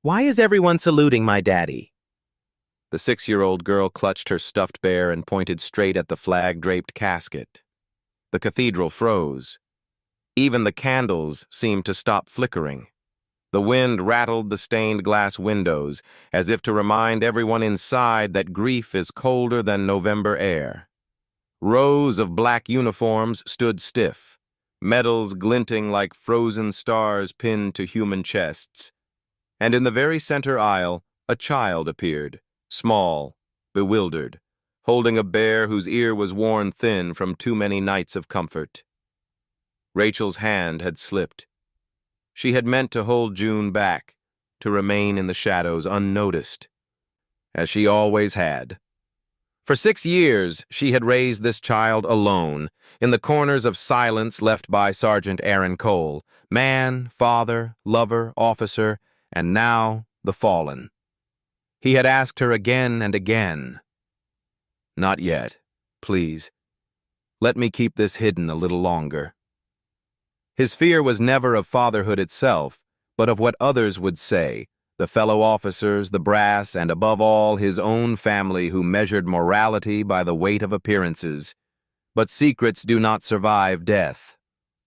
Why is everyone saluting my daddy? The 6-year-old girl clutched her stuffed bear and pointed straight at the flag-draped casket. The cathedral froze. Even the candles seemed to stop flickering. The wind rattled the stained glass windows, as if to remind everyone inside that grief is colder than November air. Rows of black uniforms stood stiff, medals glinting like frozen stars pinned to human chests. And in the very center aisle, a child appeared, small, bewildered, holding a bear whose ear was worn thin from too many nights of comfort. Rachel's hand had slipped. She had meant to hold June back, to remain in the shadows unnoticed, as she always had. For 6 years, she had raised this child alone, in the corners of silence left by Sergeant Aaron Cole, man, father, lover, officer, and now the fallen. He had asked her again and again, "Not yet, please. Let me keep this hidden a little longer." His fear was never of fatherhood itself, but of what others would say, the fellow officers, the brass, and above all his own family who measured morality by the weight of appearances. But secrets do not survive death.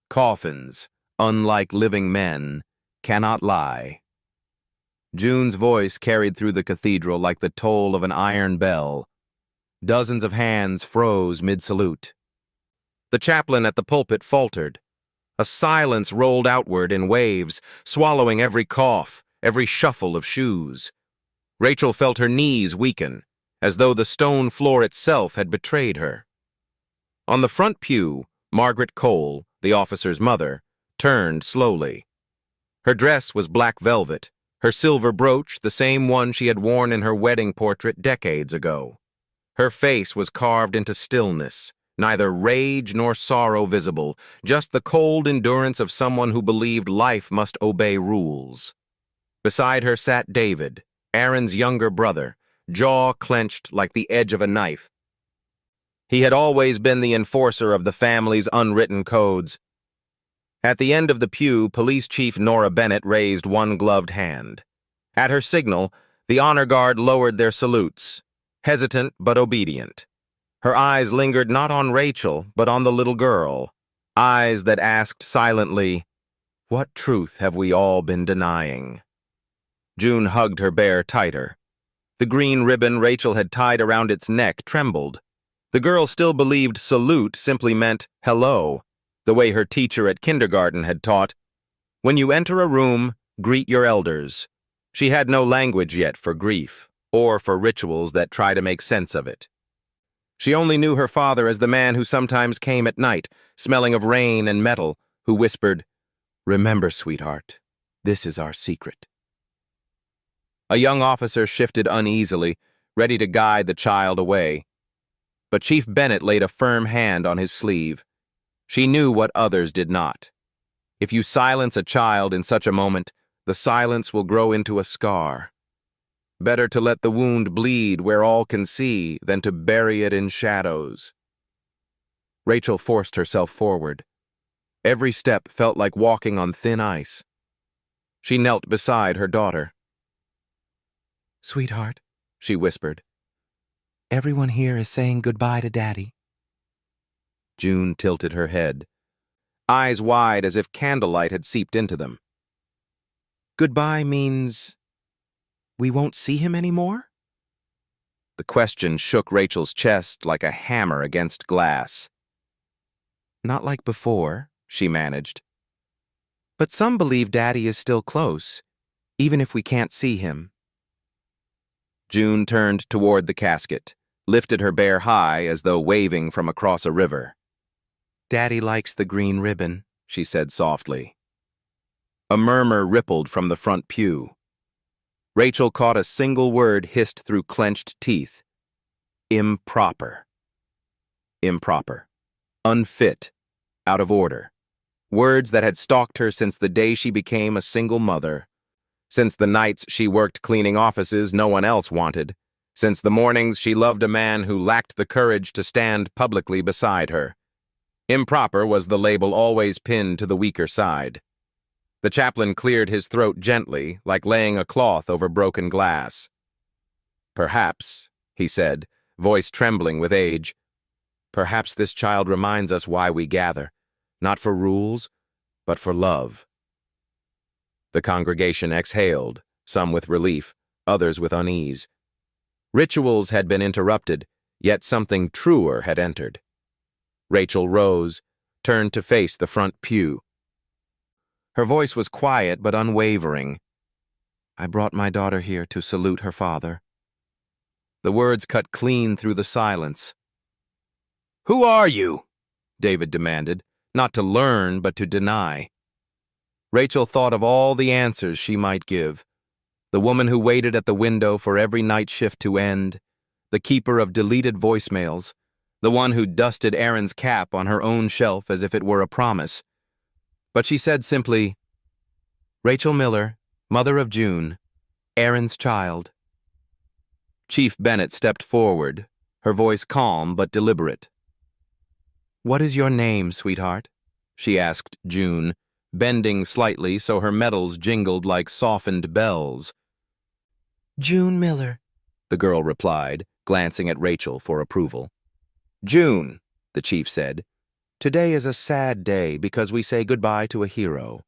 Coffins, unlike living men, cannot lie. June's voice carried through the cathedral like the toll of an iron bell. Dozens of hands froze mid-salute. The chaplain at the pulpit faltered. A silence rolled outward in waves, swallowing every cough, every shuffle of shoes. Rachel felt her knees weaken, as though the stone floor itself had betrayed her. On the front pew, Margaret Cole, the officer's mother, turned slowly. Her dress was black velvet, her silver brooch the same one she had worn in her wedding portrait decades ago. Her face was carved into stillness, neither rage nor sorrow visible, just the cold endurance of someone who believed life must obey rules. Beside her sat David, Aaron's younger brother, jaw clenched like the edge of a knife. He had always been the enforcer of the family's unwritten codes. At the end of the pew, Police Chief Nora Bennett raised one gloved hand. At her signal, the honor guard lowered their salutes, hesitant but obedient. Her eyes lingered not on Rachel, but on the little girl, eyes that asked silently, "What truth have we all been denying?" June hugged her bear tighter. The green ribbon Rachel had tied around its neck trembled. The girl still believed salute simply meant hello, the way her teacher at kindergarten had taught. When you enter a room, greet your elders. She had no language yet for grief, or for rituals that try to make sense of it. She only knew her father as the man who sometimes came at night, smelling of rain and metal, who whispered, "Remember, sweetheart, this is our secret." A young officer shifted uneasily, ready to guide the child away. But Chief Bennett laid a firm hand on his sleeve. She knew what others did not. If you silence a child in such a moment, the silence will grow into a scar. Better to let the wound bleed where all can see than to bury it in shadows. Rachel forced herself forward. Every step felt like walking on thin ice. She knelt beside her daughter. "Sweetheart," she whispered, "everyone here is saying goodbye to Daddy." June tilted her head, eyes wide as if candlelight had seeped into them. "Goodbye means we won't see him anymore?" The question shook Rachel's chest like a hammer against glass. "Not like before," she managed. "But some believe Daddy is still close, even if we can't see him." June turned toward the casket, lifted her bear high as though waving from across a river. "Daddy likes the green ribbon," she said softly. A murmur rippled from the front pew. Rachel caught a single word hissed through clenched teeth. Improper. Improper. Unfit. Out of order. Words that had stalked her since the day she became a single mother. Since the nights she worked cleaning offices no one else wanted. Since the mornings she loved a man who lacked the courage to stand publicly beside her. Improper was the label always pinned to the weaker side. The chaplain cleared his throat gently, like laying a cloth over broken glass. "Perhaps," he said, voice trembling with age, "perhaps this child reminds us why we gather, not for rules, but for love." The congregation exhaled, some with relief, others with unease. Rituals had been interrupted, yet something truer had entered. Rachel rose, turned to face the front pew. Her voice was quiet but unwavering. "I brought my daughter here to salute her father." The words cut clean through the silence. "Who are you?" David demanded, not to learn but to deny. Rachel thought of all the answers she might give. The woman who waited at the window for every night shift to end, the keeper of deleted voicemails, the one who dusted Aaron's cap on her own shelf as if it were a promise. But she said simply, "Rachel Miller, mother of June, Aaron's child." Chief Bennett stepped forward, her voice calm but deliberate. "What is your name, sweetheart?" she asked June, bending slightly so her medals jingled like softened bells. "June Miller," the girl replied, glancing at Rachel for approval. "June," the chief said, "today is a sad day because we say goodbye to a hero.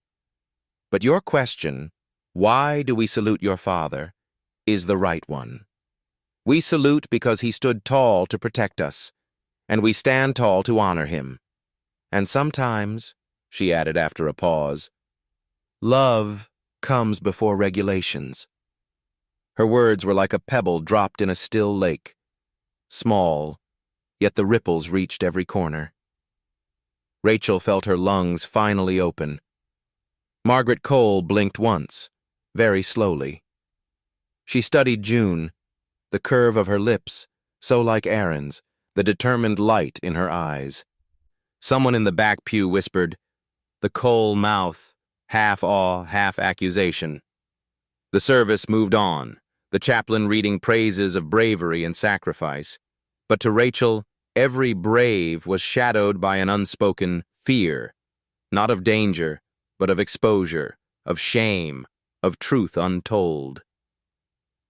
But your question, why do we salute your father, is the right one. We salute because he stood tall to protect us, and we stand tall to honor him. And sometimes," she added after a pause, "love comes before regulations." Her words were like a pebble dropped in a still lake. Small, yet the ripples reached every corner. Rachel felt her lungs finally open. Margaret Cole blinked once, very slowly. She studied June, the curve of her lips, so like Aaron's, the determined light in her eyes. Someone in the back pew whispered, the Cole mouth, half awe, half accusation. The service moved on, the chaplain reading praises of bravery and sacrifice. But to Rachel, every brave was shadowed by an unspoken fear, not of danger, but of exposure, of shame, of truth untold.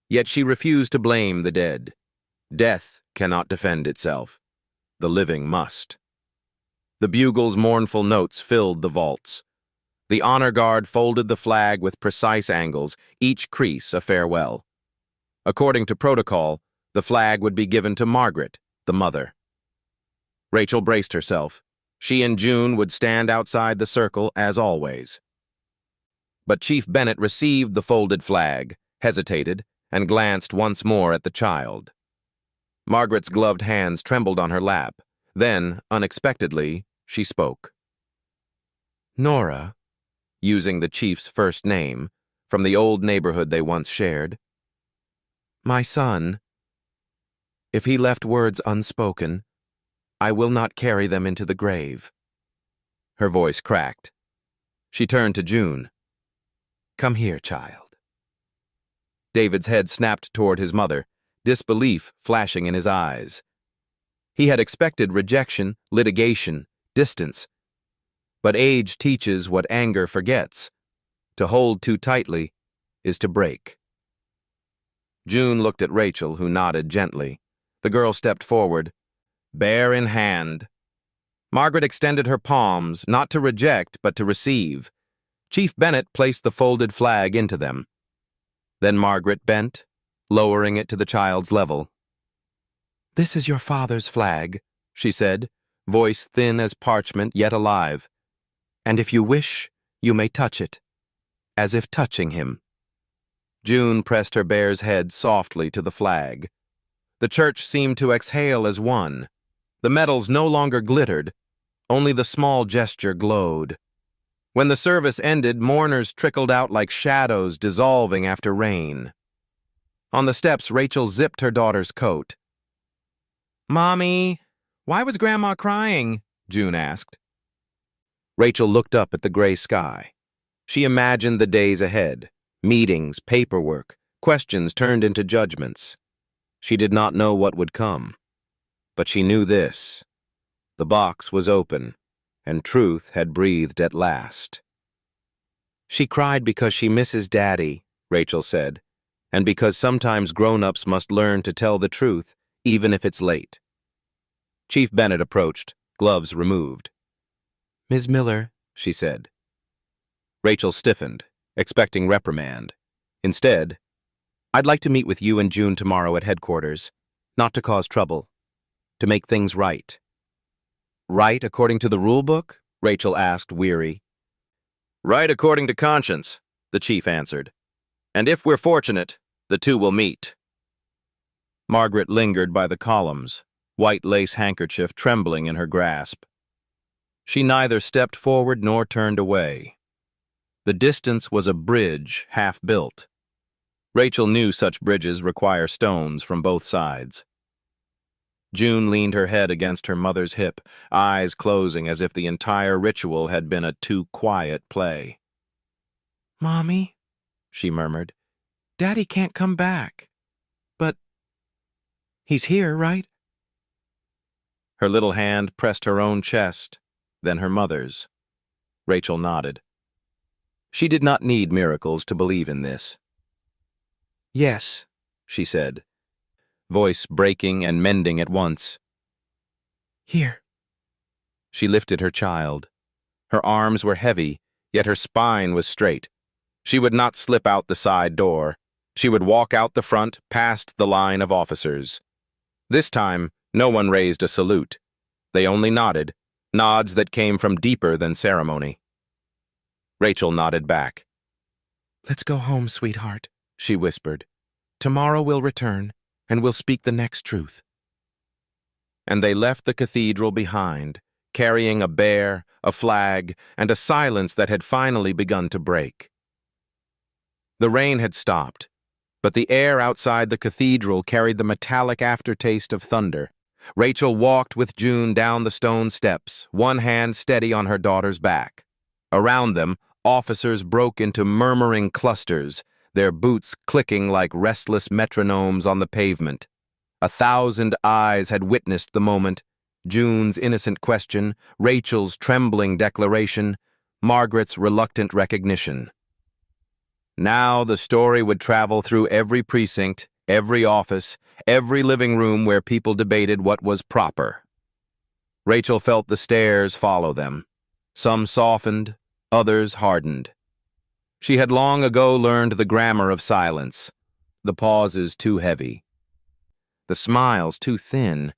Yet she refused to blame the dead. Death cannot defend itself. The living must. The bugle's mournful notes filled the vaults. The honor guard folded the flag with precise angles, each crease a farewell. According to protocol, the flag would be given to Margaret, the mother. Rachel braced herself. She and June would stand outside the circle as always. But Chief Bennett received the folded flag, hesitated, and glanced once more at the child. Margaret's gloved hands trembled on her lap. Then, unexpectedly, she spoke. "Nora," using the chief's first name, from the old neighborhood they once shared. "My son, if he left words unspoken, I will not carry them into the grave." Her voice cracked. She turned to June. "Come here, child." David's head snapped toward his mother, disbelief flashing in his eyes. He had expected rejection, litigation, distance. But age teaches what anger forgets. To hold too tightly is to break. June looked at Rachel, who nodded gently. The girl stepped forward, bear in hand. Margaret extended her palms, not to reject, but to receive. Chief Bennett placed the folded flag into them. Then Margaret bent, lowering it to the child's level. "This is your father's flag," she said, voice thin as parchment yet alive. "And if you wish, you may touch it, as if touching him." June pressed her bear's head softly to the flag. The church seemed to exhale as one. The medals no longer glittered, only the small gesture glowed. When the service ended, mourners trickled out like shadows dissolving after rain. On the steps, Rachel zipped her daughter's coat. "Mommy, why was Grandma crying?" June asked. Rachel looked up at the gray sky. She imagined the days ahead. Meetings, paperwork, questions turned into judgments. She did not know what would come. But she knew this. The box was open, and truth had breathed at last. She cried because she misses Daddy, Rachel said, and because sometimes grown-ups must learn to tell the truth, even if it's late. Chief Bennett approached, gloves removed. "Ms. Miller," she said. Rachel stiffened, expecting reprimand. Instead, "I'd like to meet with you and June tomorrow at headquarters, not to cause trouble, to make things right." "Right according to the rule book?" Rachel asked, weary. "Right according to conscience," the chief answered. "And if we're fortunate, the two will meet." Margaret lingered by the columns, white lace handkerchief trembling in her grasp. She neither stepped forward nor turned away. The distance was a bridge half-built. Rachel knew such bridges require stones from both sides. June leaned her head against her mother's hip, eyes closing as if the entire ritual had been a too-quiet play. "Mommy," she murmured, "Daddy can't come back. But he's here, right?" Her little hand pressed her own chest, then her mother's. Rachel nodded. She did not need miracles to believe in this. "Yes," she said, voice breaking and mending at once. "Here." She lifted her child. Her arms were heavy, yet her spine was straight. She would not slip out the side door. She would walk out the front, past the line of officers. This time, no one raised a salute. They only nodded, nods that came from deeper than ceremony. Rachel nodded back. "Let's go home, sweetheart," she whispered. "Tomorrow we'll return, and we'll speak the next truth." And they left the cathedral behind, carrying a bear, a flag, and a silence that had finally begun to break. The rain had stopped, but the air outside the cathedral carried the metallic aftertaste of thunder. Rachel walked with June down the stone steps, one hand steady on her daughter's back. Around them, officers broke into murmuring clusters, their boots clicking like restless metronomes on the pavement. 1,000 eyes had witnessed the moment: June's innocent question, Rachel's trembling declaration, Margaret's reluctant recognition. Now the story would travel through every precinct, every office, every living room where people debated what was proper. Rachel felt the stares follow them. Some softened, others hardened. She had long ago learned the grammar of silence, the pauses too heavy, the smiles too thin.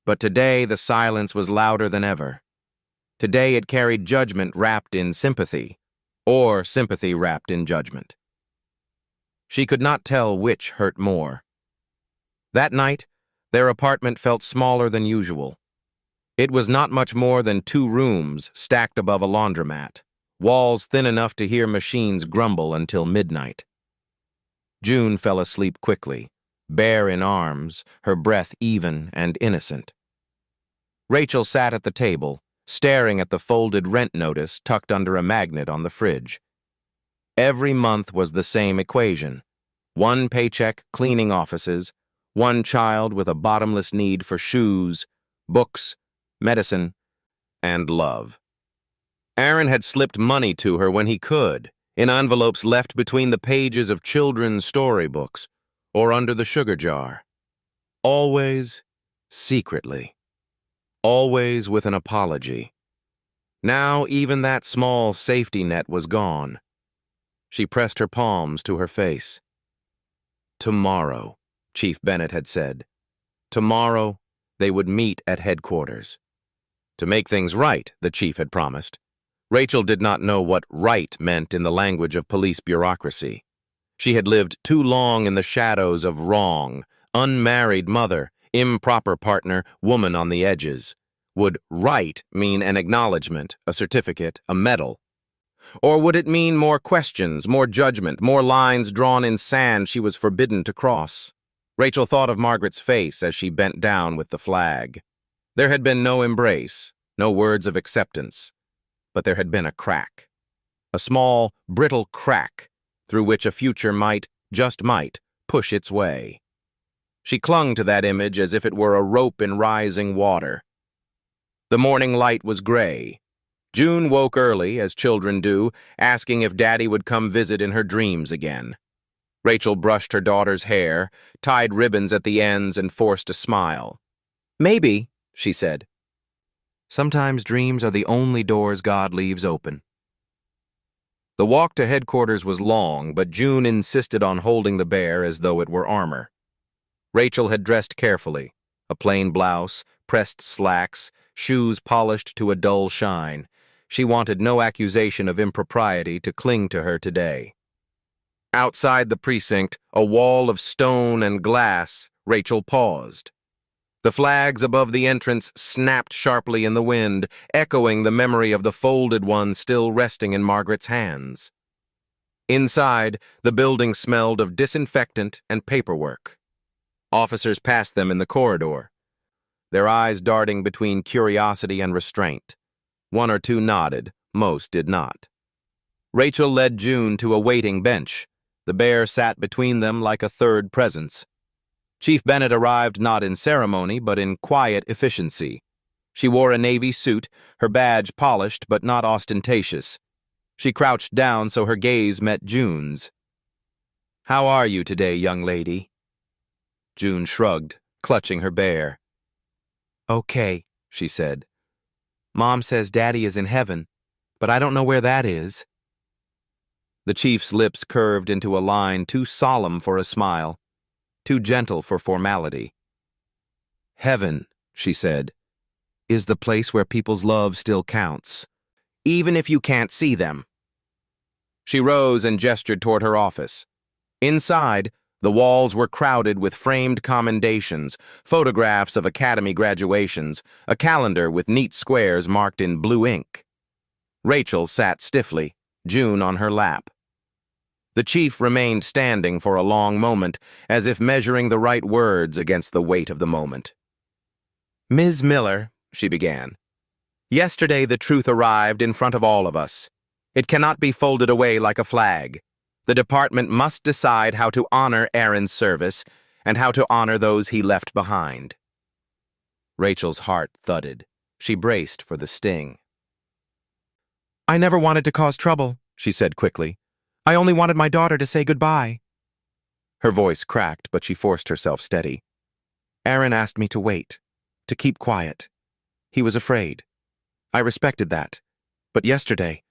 But today the silence was louder than ever. Today it carried judgment wrapped in sympathy, or sympathy wrapped in judgment. She could not tell which hurt more. That night, their apartment felt smaller than usual. It was not much more than 2 rooms stacked above a laundromat, walls thin enough to hear machines grumble until midnight. June fell asleep quickly, bare in arms, her breath even and innocent. Rachel sat at the table, staring at the folded rent notice tucked under a magnet on the fridge. Every month was the same equation: 1 paycheck cleaning offices, 1 child with a bottomless need for shoes, books, medicine, and love. Aaron had slipped money to her when he could, in envelopes left between the pages of children's storybooks or under the sugar jar. Always secretly. Always with an apology. Now even that small safety net was gone. She pressed her palms to her face. Tomorrow, Chief Bennett had said. Tomorrow, they would meet at headquarters. To make things right, the chief had promised. Rachel did not know what right meant in the language of police bureaucracy. She had lived too long in the shadows of wrong, unmarried mother, improper partner, woman on the edges. Would right mean an acknowledgement, a certificate, a medal? Or would it mean more questions, more judgment, more lines drawn in sand she was forbidden to cross? Rachel thought of Margaret's face as she bent down with the flag. There had been no embrace, no words of acceptance, but there had been a crack. A small, brittle crack through which a future might, just might, push its way. She clung to that image as if it were a rope in rising water. The morning light was gray. June woke early, as children do, asking if Daddy would come visit in her dreams again. Rachel brushed her daughter's hair, tied ribbons at the ends, and forced a smile. "Maybe," she said. "Sometimes dreams are the only doors God leaves open." The walk to headquarters was long, but June insisted on holding the bear as though it were armor. Rachel had dressed carefully, a plain blouse, pressed slacks, shoes polished to a dull shine. She wanted no accusation of impropriety to cling to her today. Outside the precinct, a wall of stone and glass, Rachel paused. The flags above the entrance snapped sharply in the wind, echoing the memory of the folded one still resting in Margaret's hands. Inside, the building smelled of disinfectant and paperwork. Officers passed them in the corridor, their eyes darting between curiosity and restraint. One or two nodded, most did not. Rachel led June to a waiting bench. The bear sat between them like a third presence. Chief Bennett arrived not in ceremony, but in quiet efficiency. She wore a navy suit, her badge polished but not ostentatious. She crouched down so her gaze met June's. "How are you today, young lady?" June shrugged, clutching her bear. "Okay," she said. "Mom says Daddy is in heaven, but I don't know where that is." The chief's lips curved into a line too solemn for a smile, too gentle for formality. "Heaven," she said, "is the place where people's love still counts, even if you can't see them." She rose and gestured toward her office. Inside, the walls were crowded with framed commendations, photographs of academy graduations, a calendar with neat squares marked in blue ink. Rachel sat stiffly, June on her lap. The chief remained standing for a long moment, as if measuring the right words against the weight of the moment. "Ms. Miller," she began, "yesterday the truth arrived in front of all of us. It cannot be folded away like a flag. The department must decide how to honor Aaron's service and how to honor those he left behind." Rachel's heart thudded. She braced for the sting. "I never wanted to cause trouble," she said quickly. "I only wanted my daughter to say goodbye." Her voice cracked, but she forced herself steady. "Aaron asked me to wait, to keep quiet. He was afraid. I respected that. But yesterday,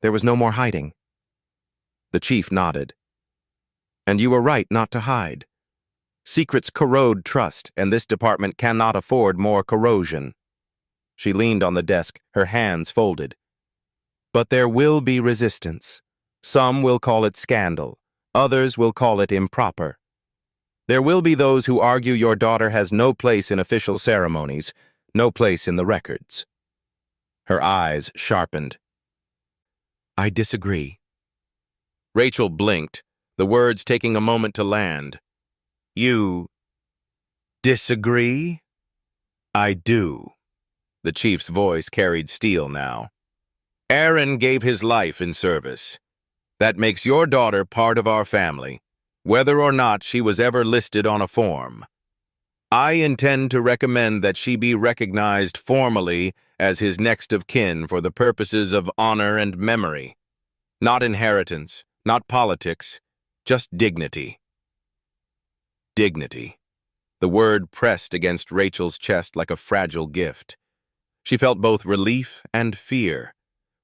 there was no more hiding." The chief nodded. "And you were right not to hide. Secrets corrode trust, and this department cannot afford more corrosion." She leaned on the desk, her hands folded. "But there will be resistance. Some will call it scandal. Others will call it improper. There will be those who argue your daughter has no place in official ceremonies, no place in the records." Her eyes sharpened. "I disagree." Rachel blinked, the words taking a moment to land. "You disagree?" "I do." The chief's voice carried steel now. "Aaron gave his life in service. That makes your daughter part of our family, whether or not she was ever listed on a form. I intend to recommend that she be recognized formally as his next of kin for the purposes of honor and memory. Not inheritance, not politics, just dignity." Dignity. The word pressed against Rachel's chest like a fragile gift. She felt both relief and fear.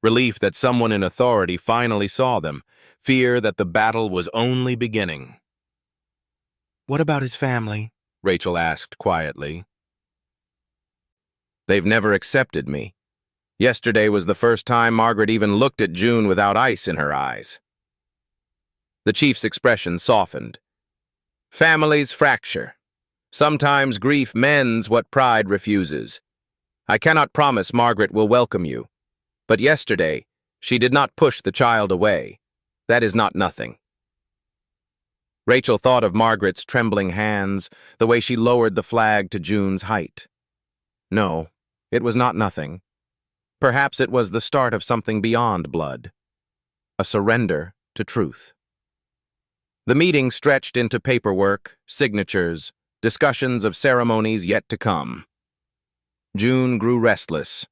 Relief that someone in authority finally saw them. Fear that the battle was only beginning. "What about his family?" Rachel asked quietly. "They've never accepted me. Yesterday was the first time Margaret even looked at June without ice in her eyes." The chief's expression softened. "Families fracture. Sometimes grief mends what pride refuses. I cannot promise Margaret will welcome you. But yesterday, she did not push the child away. That is not nothing." Rachel thought of Margaret's trembling hands, the way she lowered the flag to June's height. No, it was not nothing. Perhaps it was the start of something beyond blood. A surrender to truth. The meeting stretched into paperwork, signatures, discussions of ceremonies yet to come. June grew restless.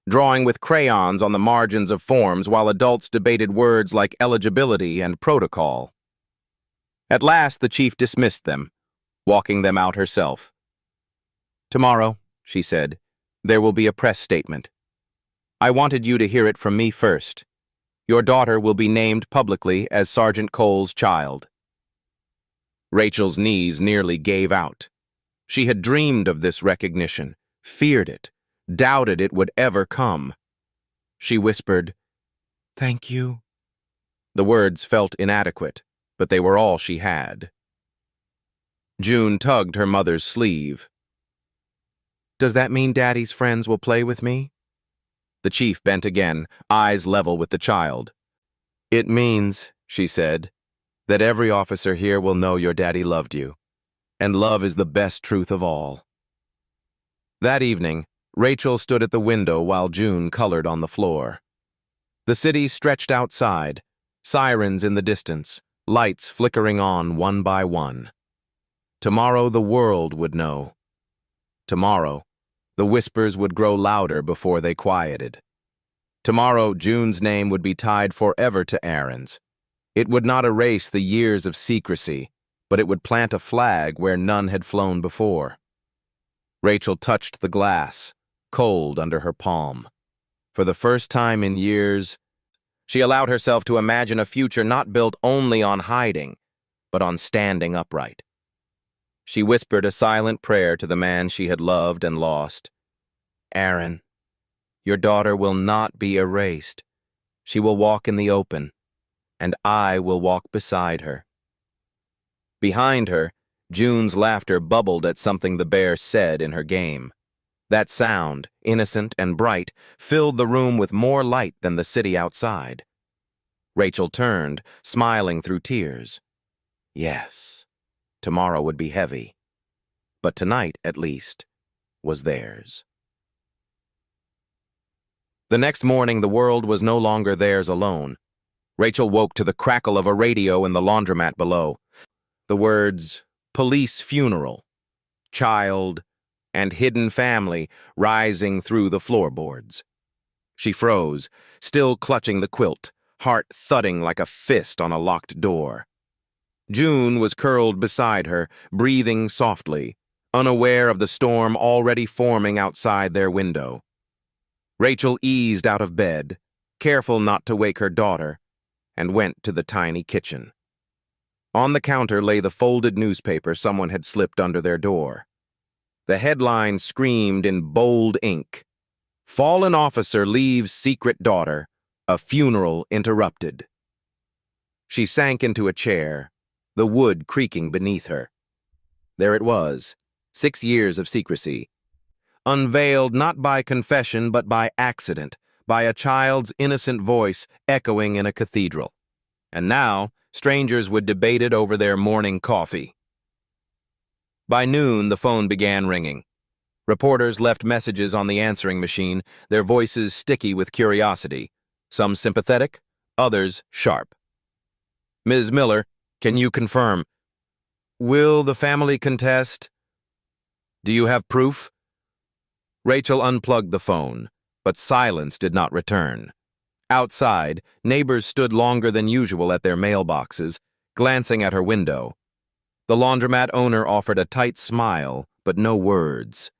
drawing with crayons on the margins of forms while adults debated words like eligibility and protocol. At last, the chief dismissed them, walking them out herself. "Tomorrow," she said, "there will be a press statement. I wanted you to hear it from me first. Your daughter will be named publicly as Sergeant Cole's child." Rachel's knees nearly gave out. She had dreamed of this recognition, feared it, doubted it would ever come. She whispered, "Thank you." The words felt inadequate, but they were all she had. June tugged her mother's sleeve. "Does that mean Daddy's friends will play with me?" The chief bent again, eyes level with the child. "It means," she said, "that every officer here will know your daddy loved you, and love is the best truth of all." That evening, Rachel stood at the window while June colored on the floor. The city stretched outside, sirens in the distance, lights flickering on one by one. Tomorrow the world would know. Tomorrow, the whispers would grow louder before they quieted. Tomorrow, June's name would be tied forever to Aaron's. It would not erase the years of secrecy, but it would plant a flag where none had flown before. Rachel touched the glass, cold under her palm. For the first time in years, she allowed herself to imagine a future not built only on hiding, but on standing upright. She whispered a silent prayer to the man she had loved and lost. "Aaron, your daughter will not be erased. She will walk in the open, and I will walk beside her." Behind her, June's laughter bubbled at something the bear said in her game. That sound, innocent and bright, filled the room with more light than the city outside. Rachel turned, smiling through tears. Yes, tomorrow would be heavy, but tonight, at least, was theirs. The next morning, the world was no longer theirs alone. Rachel woke to the crackle of a radio in the laundromat below. The words, "police funeral," "child," and "hidden family" rising through the floorboards. She froze, still clutching the quilt, heart thudding like a fist on a locked door. June was curled beside her, breathing softly, unaware of the storm already forming outside their window. Rachel eased out of bed, careful not to wake her daughter, and went to the tiny kitchen. On the counter lay the folded newspaper someone had slipped under their door. The headline screamed in bold ink, "Fallen officer leaves secret daughter, a funeral interrupted." She sank into a chair, the wood creaking beneath her. There it was, 6 years of secrecy, unveiled not by confession but by accident, by a child's innocent voice echoing in a cathedral. And now, strangers would debate it over their morning coffee. By noon, the phone began ringing. Reporters left messages on the answering machine, their voices sticky with curiosity, some sympathetic, others sharp. "Ms. Miller, can you confirm? Will the family contest? Do you have proof?" Rachel unplugged the phone, but silence did not return. Outside, neighbors stood longer than usual at their mailboxes, glancing at her window. The laundromat owner offered a tight smile, but no words.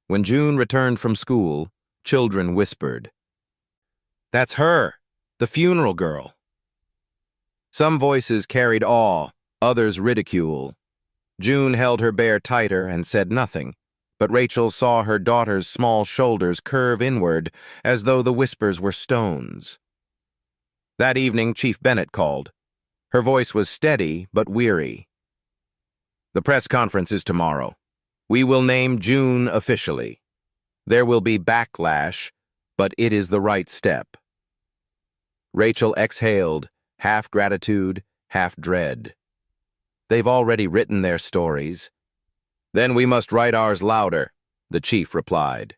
When June returned from school, children whispered, "That's her, the funeral girl." Some voices carried awe, others ridicule. June held her bear tighter and said nothing, but Rachel saw her daughter's small shoulders curve inward as though the whispers were stones. That evening, Chief Bennett called. Her voice was steady but weary. "The press conference is tomorrow. We will name June officially. There will be backlash, but it is the right step." Rachel exhaled, half gratitude, half dread. "They've already written their stories." "Then we must write ours louder," the chief replied.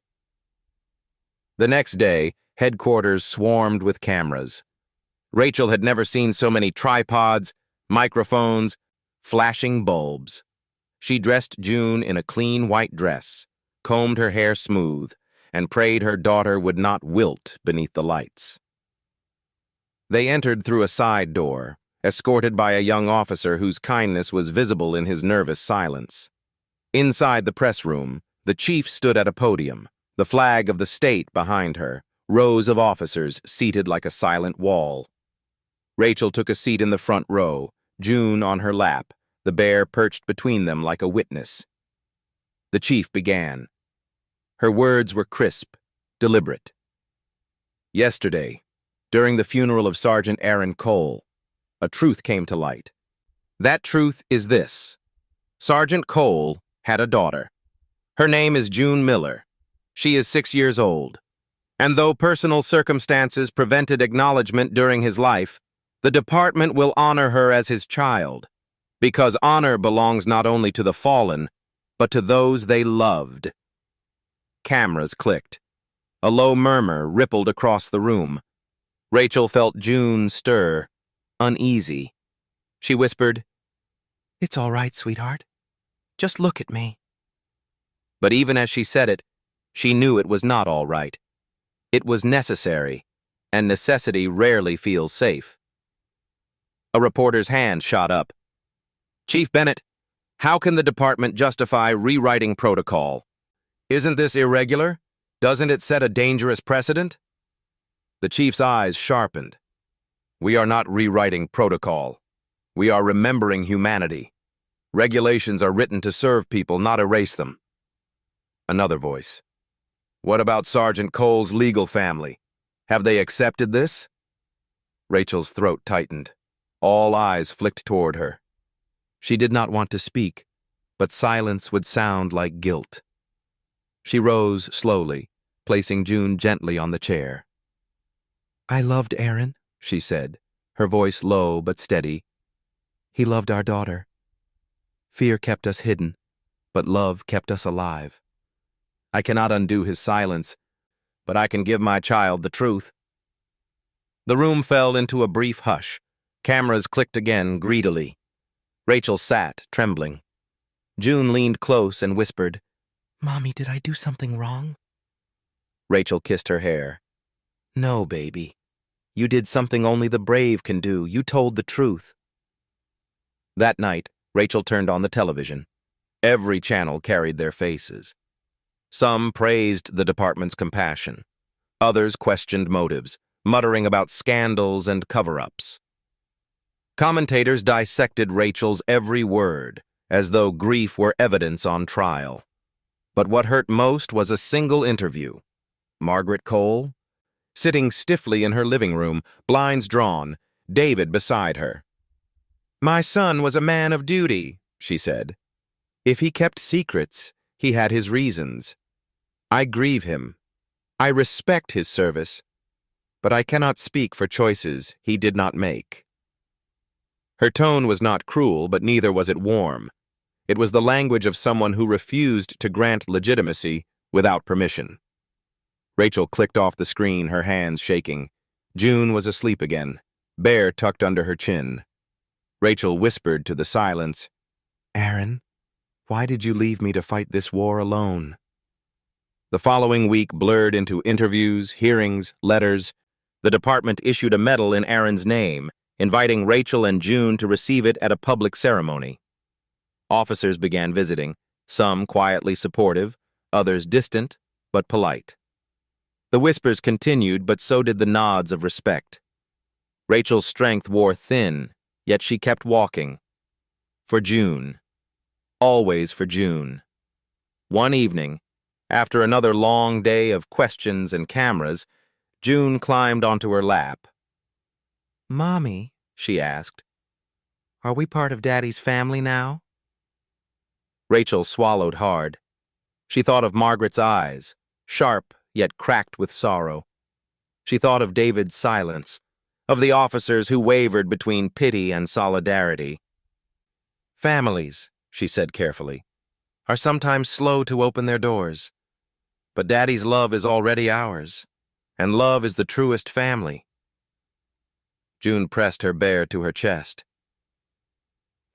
The next day, headquarters swarmed with cameras. Rachel had never seen so many tripods, microphones, flashing bulbs. She dressed June in a clean white dress, combed her hair smooth, and prayed her daughter would not wilt beneath the lights. They entered through a side door, escorted by a young officer whose kindness was visible in his nervous silence. Inside the press room, the chief stood at a podium, the flag of the state behind her, rows of officers seated like a silent wall. Rachel took a seat in the front row, June on her lap, the bear perched between them like a witness. The chief began. Her words were crisp, deliberate. Yesterday, during the funeral of Sergeant Aaron Cole, a truth came to light. That truth is this. Sergeant Cole had a daughter. Her name is June Miller. She is 6 years old. And though personal circumstances prevented acknowledgement during his life, the department will honor her as his child, because honor belongs not only to the fallen, but to those they loved. Cameras clicked. A low murmur rippled across the room. Rachel felt June stir, uneasy. She whispered, "It's all right, sweetheart. Just look at me." But even as she said it, she knew it was not all right. It was necessary, and necessity rarely feels safe. A reporter's hand shot up. "Chief Bennett, how can the department justify rewriting protocol? Isn't this irregular? Doesn't it set a dangerous precedent?" The chief's eyes sharpened. "We are not rewriting protocol. We are remembering humanity. Regulations are written to serve people, not erase them." Another voice. "What about Sergeant Cole's legal family? Have they accepted this?" Rachel's throat tightened. All eyes flicked toward her. She did not want to speak, but silence would sound like guilt. She rose slowly, placing June gently on the chair. "I loved Aaron," she said, her voice low but steady. "He loved our daughter. Fear kept us hidden, but love kept us alive. I cannot undo his silence, but I can give my child the truth." The room fell into a brief hush. Cameras clicked again, greedily. Rachel sat, trembling. June leaned close and whispered, "Mommy, did I do something wrong?" Rachel kissed her hair. "No, baby. You did something only the brave can do. You told the truth." That night, Rachel turned on the television. Every channel carried their faces. Some praised the department's compassion. Others questioned motives, muttering about scandals and cover-ups. Commentators dissected Rachel's every word, as though grief were evidence on trial. But what hurt most was a single interview. Margaret Cole, sitting stiffly in her living room, blinds drawn, David beside her. "My son was a man of duty," she said. "If he kept secrets, he had his reasons. I grieve him. I respect his service, but I cannot speak for choices he did not make." Her tone was not cruel, but neither was it warm. It was the language of someone who refused to grant legitimacy without permission. Rachel clicked off the screen, her hands shaking. June was asleep again, bear tucked under her chin. Rachel whispered to the silence, "Aaron, why did you leave me to fight this war alone?" The following week blurred into interviews, hearings, letters. The department issued a medal in Aaron's name, inviting Rachel and June to receive it at a public ceremony. Officers began visiting, some quietly supportive, others distant, but polite. The whispers continued, but so did the nods of respect. Rachel's strength wore thin, yet she kept walking. For June. Always for June. One evening, after another long day of questions and cameras, June climbed onto her lap. "Mommy," she asked, "are we part of Daddy's family now?" Rachel swallowed hard. She thought of Margaret's eyes, sharp yet cracked with sorrow. She thought of David's silence, of the officers who wavered between pity and solidarity. "Families," she said carefully, "are sometimes slow to open their doors. But Daddy's love is already ours, and love is the truest family." June pressed her bear to her chest.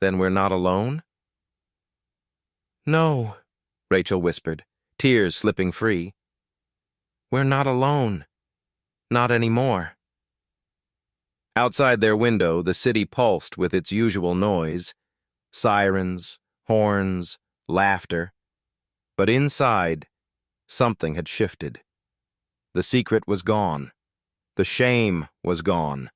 "Then we're not alone?" "No," Rachel whispered, tears slipping free. We're not alone. Not anymore. Outside their window, the city pulsed with its usual noise, sirens, horns, laughter. But inside, something had shifted. The secret was gone. The shame was gone.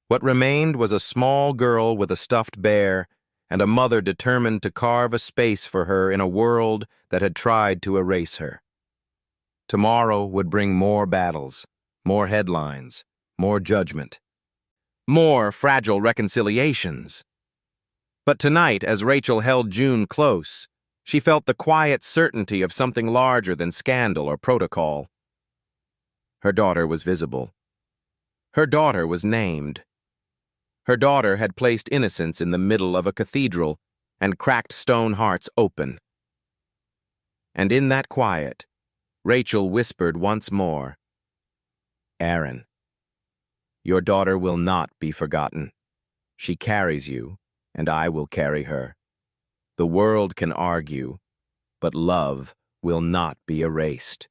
What remained was a small girl with a stuffed bear and a mother determined to carve a space for her in a world that had tried to erase her. Tomorrow would bring more battles, more headlines, more judgment, more fragile reconciliations. But tonight, as Rachel held June close, she felt the quiet certainty of something larger than scandal or protocol. Her daughter was visible. Her daughter was named. Her daughter had placed innocence in the middle of a cathedral and cracked stone hearts open. And in that quiet, Rachel whispered once more, "Aaron, your daughter will not be forgotten. She carries you, and I will carry her. The world can argue, but love will not be erased."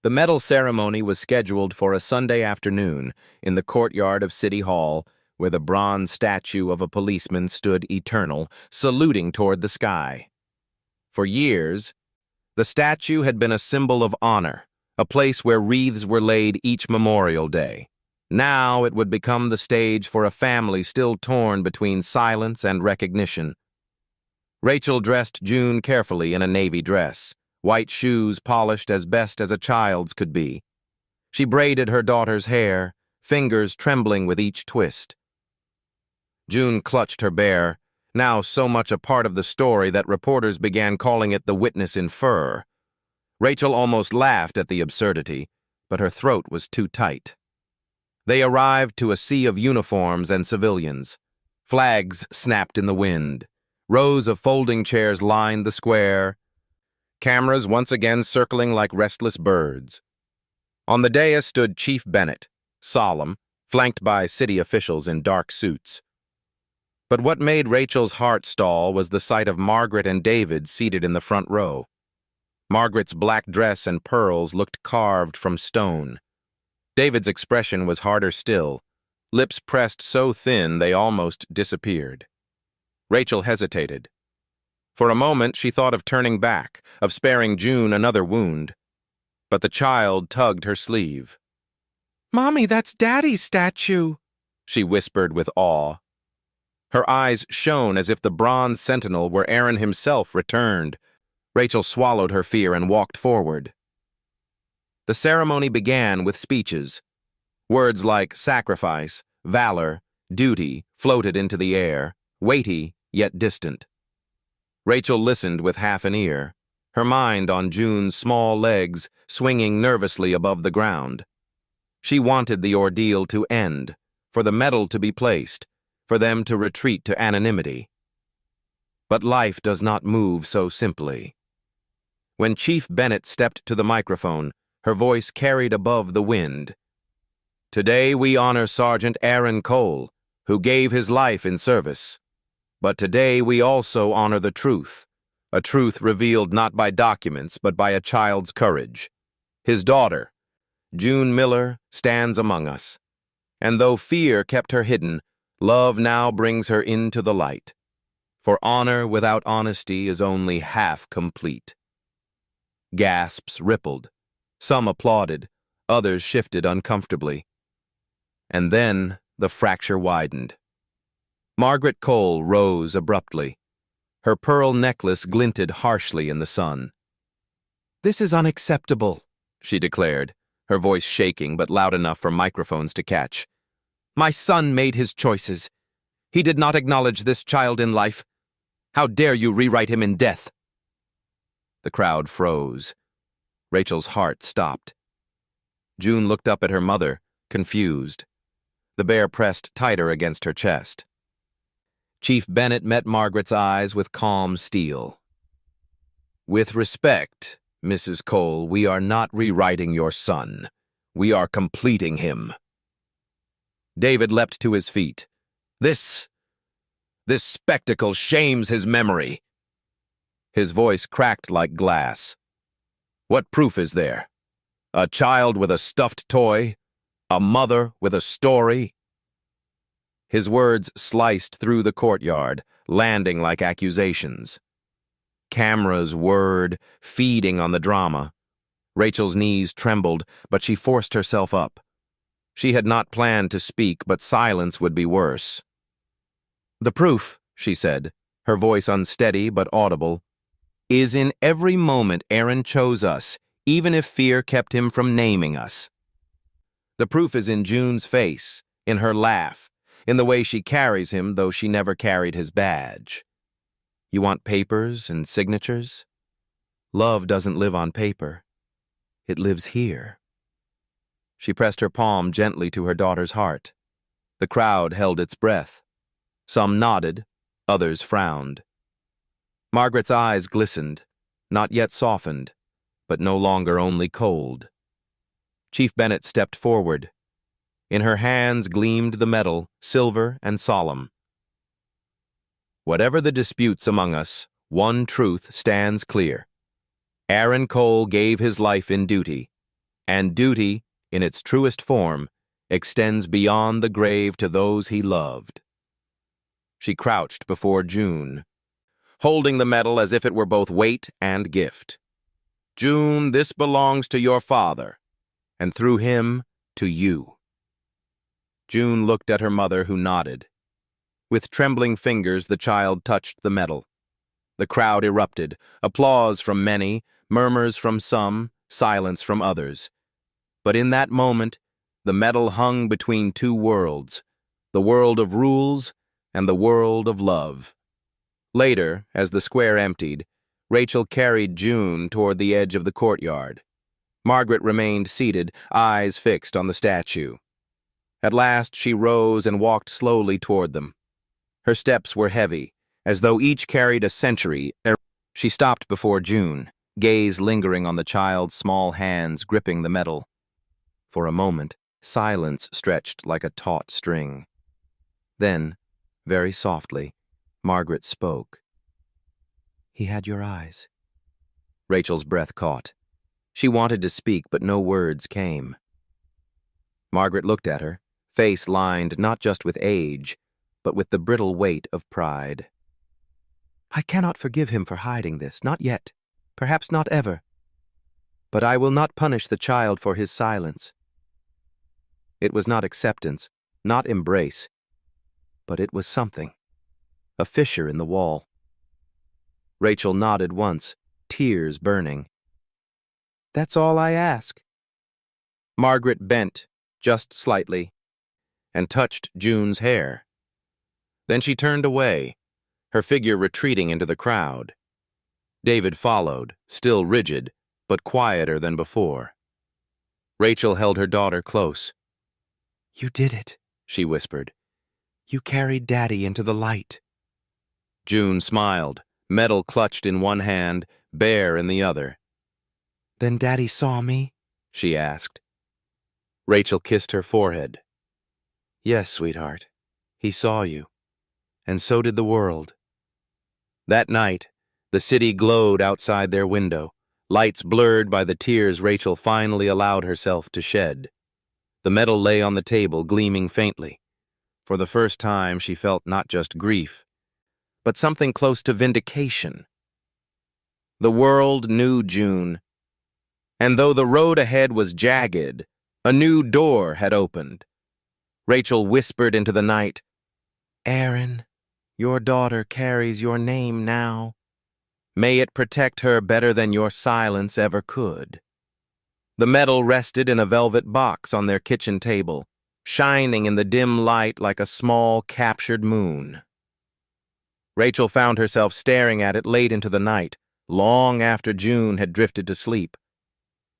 The medal ceremony was scheduled for a Sunday afternoon in the courtyard of City Hall, where the bronze statue of a policeman stood eternal, saluting toward the sky. For years, the statue had been a symbol of honor, a place where wreaths were laid each Memorial Day. Now it would become the stage for a family still torn between silence and recognition. Rachel dressed June carefully in a navy dress, white shoes polished as best as a child's could be. She braided her daughter's hair, fingers trembling with each twist. June clutched her bear, now so much a part of the story that reporters began calling it the witness in fur. Rachel almost laughed at the absurdity, but her throat was too tight. They arrived to a sea of uniforms and civilians. Flags snapped in the wind. Rows of folding chairs lined the square, cameras once again circling like restless birds. On the dais stood Chief Bennett, solemn, flanked by city officials in dark suits. But what made Rachel's heart stall was the sight of Margaret and David seated in the front row. Margaret's black dress and pearls looked carved from stone. David's expression was harder still, lips pressed so thin they almost disappeared. Rachel hesitated. For a moment, she thought of turning back, of sparing June another wound. But the child tugged her sleeve. "Mommy, that's Daddy's statue," she whispered with awe. Her eyes shone as if the bronze sentinel were Aaron himself returned. Rachel swallowed her fear and walked forward. The ceremony began with speeches. Words like sacrifice, valor, duty floated into the air, weighty yet distant. Rachel listened with half an ear, her mind on June's small legs swinging nervously above the ground. She wanted the ordeal to end, for the medal to be placed, for them to retreat to anonymity. But life does not move so simply. When Chief Bennett stepped to the microphone, her voice carried above the wind. "Today we honor Sergeant Aaron Cole, who gave his life in service. But today we also honor the truth, a truth revealed not by documents but by a child's courage. His daughter, June Miller, stands among us. And though fear kept her hidden, love now brings her into the light. For honor without honesty is only half complete." Gasps rippled. Some applauded, others shifted uncomfortably. And then the fracture widened. Margaret Cole rose abruptly. Her pearl necklace glinted harshly in the sun. "This is unacceptable," she declared, her voice shaking but loud enough for microphones to catch. "My son made his choices. He did not acknowledge this child in life. How dare you rewrite him in death?" The crowd froze. Rachel's heart stopped. June looked up at her mother, confused. The bear pressed tighter against her chest. Chief Bennett met Margaret's eyes with calm steel. "With respect, Mrs. Cole, we are not rewriting your son. We are completing him." David leapt to his feet. This spectacle shames his memory." His voice cracked like glass. What proof is there? A child with a stuffed toy? A mother with a story? His words sliced through the courtyard, landing like accusations. Cameras whirred, feeding on the drama. Rachel's knees trembled, but she forced herself up. She had not planned to speak, but silence would be worse. "The proof," she said, her voice unsteady but audible, "is in every moment Aaron chose us, even if fear kept him from naming us. The proof is in June's face, in her laugh, in the way she carries him, though she never carried his badge. You want papers and signatures? Love doesn't live on paper. It lives here." She pressed her palm gently to her daughter's heart. The crowd held its breath. Some nodded, others frowned. Margaret's eyes glistened, not yet softened, but no longer only cold. Chief Bennett stepped forward. In her hands gleamed the medal, silver and solemn. "Whatever the disputes among us, one truth stands clear. Aaron Cole gave his life in duty, and duty, in its truest form, extends beyond the grave to those he loved." She crouched before June, holding the medal as if it were both weight and gift. "June, this belongs to your father, and through him, to you." June looked at her mother, who nodded. With trembling fingers, the child touched the medal. The crowd erupted, applause from many, murmurs from some, silence from others. But in that moment, the medal hung between two worlds, the world of rules and the world of love. Later, as the square emptied, Rachel carried June toward the edge of the courtyard. Margaret remained seated, eyes fixed on the statue. At last she rose and walked slowly toward them. Her steps were heavy, as though each carried a century. She stopped before June, gaze lingering on the child's small hands gripping the medal. For a moment, silence stretched like a taut string. Then, very softly, Margaret spoke. "He had your eyes." Rachel's breath caught. She wanted to speak, but no words came. Margaret looked at her, face lined not just with age, but with the brittle weight of pride. "I cannot forgive him for hiding this, not yet, perhaps not ever. But I will not punish the child for his silence." It was not acceptance, not embrace, but it was something, a fissure in the wall. Rachel nodded once, tears burning. "That's all I ask." Margaret bent, just slightly, and touched June's hair. Then she turned away, her figure retreating into the crowd. David followed, still rigid, but quieter than before. Rachel held her daughter close. "You did it," she whispered. "You carried Daddy into the light." June smiled, medal clutched in one hand, bare in the other. "Then Daddy saw me?" she asked. Rachel kissed her forehead. "Yes, sweetheart, he saw you, and so did the world." That night, the city glowed outside their window, lights blurred by the tears Rachel finally allowed herself to shed. The medal lay on the table, gleaming faintly. For the first time, she felt not just grief, but something close to vindication. The world knew June, and though the road ahead was jagged, a new door had opened. Rachel whispered into the night, "Aaron, your daughter carries your name now. May it protect her better than your silence ever could." The medal rested in a velvet box on their kitchen table, shining in the dim light like a small, captured moon. Rachel found herself staring at it late into the night, long after June had drifted to sleep.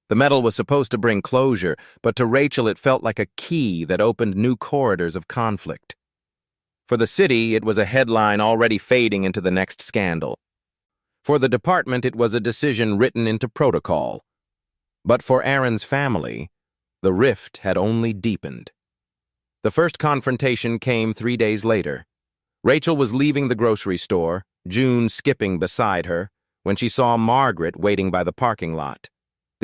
The medal was supposed to bring closure, but to Rachel it felt like a key that opened new corridors of conflict. For the city, it was a headline already fading into the next scandal. For the department, it was a decision written into protocol. But for Aaron's family, the rift had only deepened. The first confrontation came 3 days later. Rachel was leaving the grocery store, June skipping beside her, when she saw Margaret waiting by the parking lot.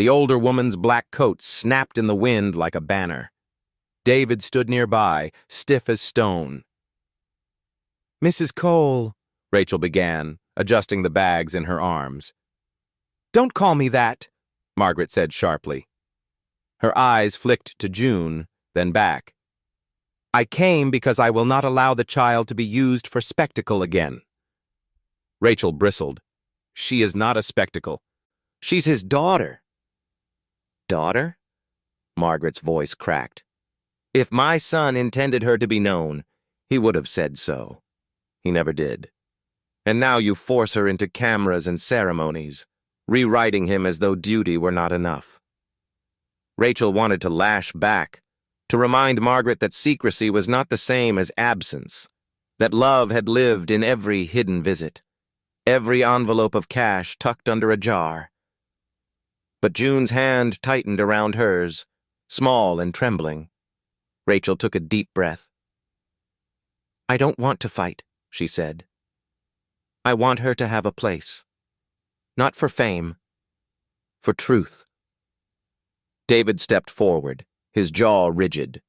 The older woman's black coat snapped in the wind like a banner. David stood nearby, stiff as stone. "Mrs. Cole," Rachel began, adjusting the bags in her arms. "Don't call me that," Margaret said sharply. Her eyes flicked to June, then back. "I came because I will not allow the child to be used for spectacle again." Rachel bristled. "She is not a spectacle. She's his daughter." "Daughter?" Margaret's voice cracked. "If my son intended her to be known, he would have said so. He never did. And now you force her into cameras and ceremonies, rewriting him as though duty were not enough." Rachel wanted to lash back, to remind Margaret that secrecy was not the same as absence, that love had lived in every hidden visit, every envelope of cash tucked under a jar. But June's hand tightened around hers, small and trembling. Rachel took a deep breath. "I don't want to fight," she said. "I want her to have a place. Not for fame, for truth." David stepped forward, his jaw rigid.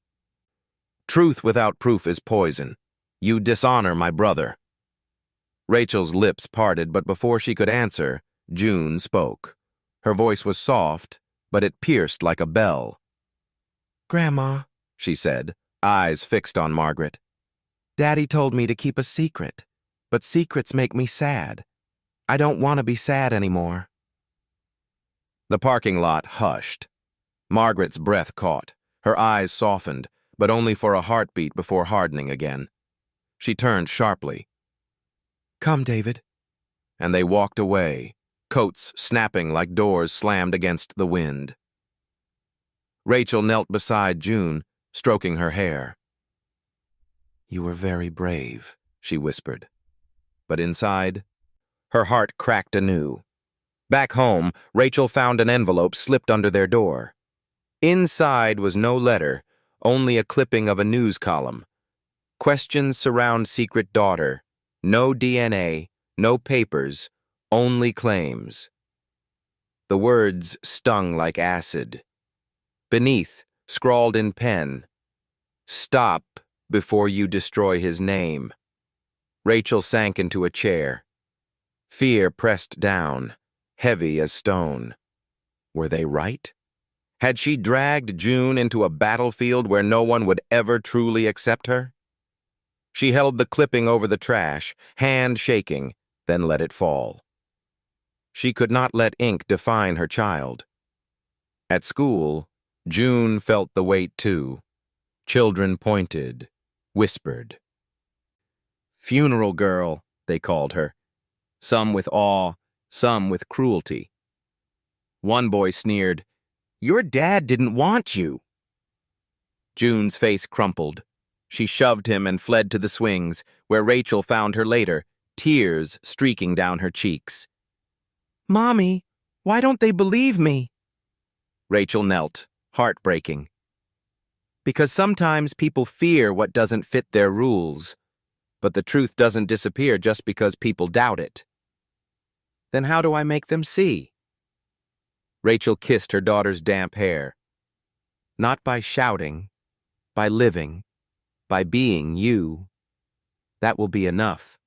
"Truth without proof is poison. You dishonor my brother." Rachel's lips parted, but before she could answer, June spoke. Her voice was soft, but it pierced like a bell. "Grandma," she said, eyes fixed on Margaret. "Daddy told me to keep a secret, but secrets make me sad. I don't want to be sad anymore." The parking lot hushed. Margaret's breath caught. Her eyes softened, but only for a heartbeat before hardening again. She turned sharply. "Come, David." And they walked away, coats snapping like doors slammed against the wind. Rachel knelt beside June, stroking her hair. "You were very brave," she whispered. But inside, her heart cracked anew. Back home, Rachel found an envelope slipped under their door. Inside was no letter, only a clipping of a news column. "Questions surround secret daughter. No DNA, no papers, only claims." The words stung like acid. Beneath, scrawled in pen, "Stop before you destroy his name." Rachel sank into a chair. Fear pressed down, heavy as stone. Were they right? Had she dragged June into a battlefield where no one would ever truly accept her? She held the clipping over the trash, hand shaking, then let it fall. She could not let ink define her child. At school, June felt the weight too. Children pointed, whispered. "Funeral girl," they called her, some with awe, some with cruelty. One boy sneered, "Your dad didn't want you." June's face crumpled. She shoved him and fled to the swings, where Rachel found her later, tears streaking down her cheeks. "Mommy, why don't they believe me?" Rachel knelt, heartbreaking. "Because sometimes people fear what doesn't fit their rules, but the truth doesn't disappear just because people doubt it." "Then how do I make them see?" Rachel kissed her daughter's damp hair. "Not by shouting, by living, by being you. That will be enough."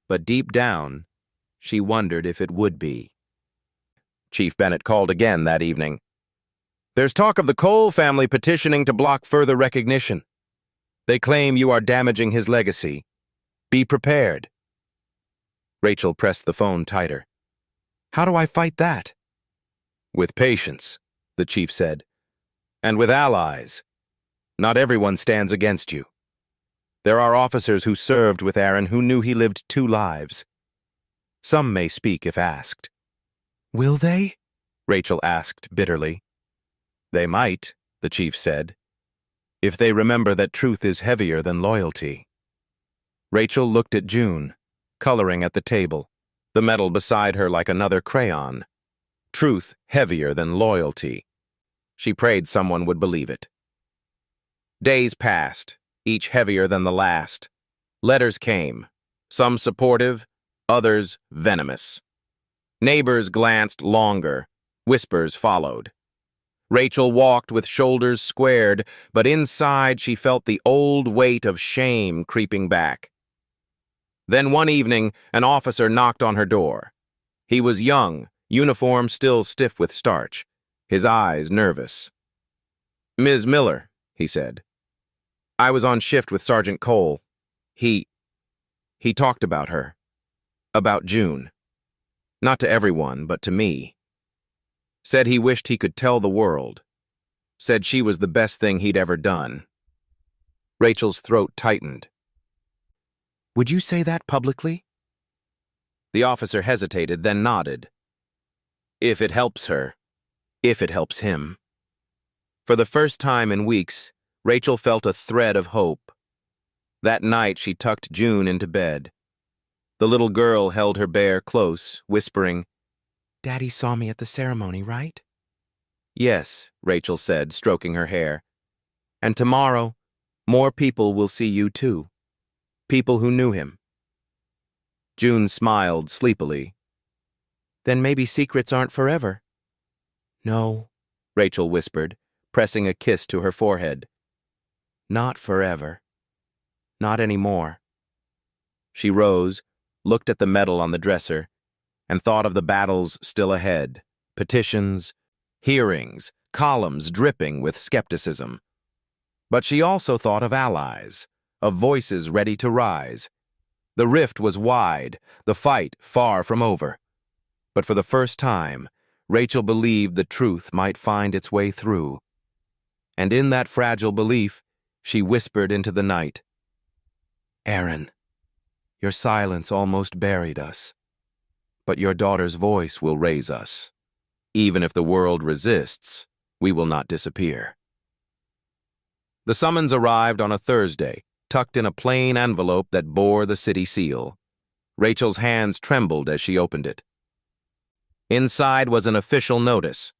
But deep down, she wondered if it would be. Chief Bennett called again that evening. "There's talk of the Cole family petitioning to block further recognition. They claim you are damaging his legacy. Be prepared." Rachel pressed the phone tighter. "How do I fight that?" "With patience," the chief said, "and with allies. Not everyone stands against you. There are officers who served with Aaron who knew he lived 2 lives. Some may speak if asked." "Will they?" Rachel asked bitterly. "They might," the chief said, "if they remember that truth is heavier than loyalty." Rachel looked at June, coloring at the table, the metal beside her like another crayon. Truth heavier than loyalty. She prayed someone would believe it. Days passed, each heavier than the last. Letters came, some supportive, others venomous. Neighbors glanced longer, Whispers followed. Rachel walked with shoulders squared, but inside she felt the old weight of shame creeping back. Then one evening, an officer knocked on her door. He was young, uniform still stiff with starch, his eyes nervous. "Ms. Miller," he said. "I was on shift with Sergeant Cole. He talked about her. About June. Not to everyone, but to me. Said he wished he could tell the world. Said she was the best thing he'd ever done." Rachel's throat tightened. "Would you say that publicly?" The officer hesitated, then nodded. "If it helps her. If it helps him." For the first time in weeks, Rachel felt a thread of hope. That night she tucked June into bed. The little girl held her bear close, whispering, "Daddy saw me at the ceremony, right?" "Yes," Rachel said, stroking her hair. "And tomorrow, more people will see you too. People who knew him." June smiled sleepily. "Then maybe secrets aren't forever." "No," Rachel whispered, pressing a kiss to her forehead. "Not forever. Not anymore." She rose, looked at the medal on the dresser, and thought of the battles still ahead, petitions, hearings, columns dripping with skepticism. But she also thought of allies, of voices ready to rise. The rift was wide, the fight far from over. But for the first time, Rachel believed the truth might find its way through. And in that fragile belief, she whispered into the night, "Aaron, your silence almost buried us. But your daughter's voice will raise us. Even if the world resists, we will not disappear." The summons arrived on a Thursday, tucked in a plain envelope that bore the city seal. Rachel's hands trembled as she opened it. Inside was an official notice.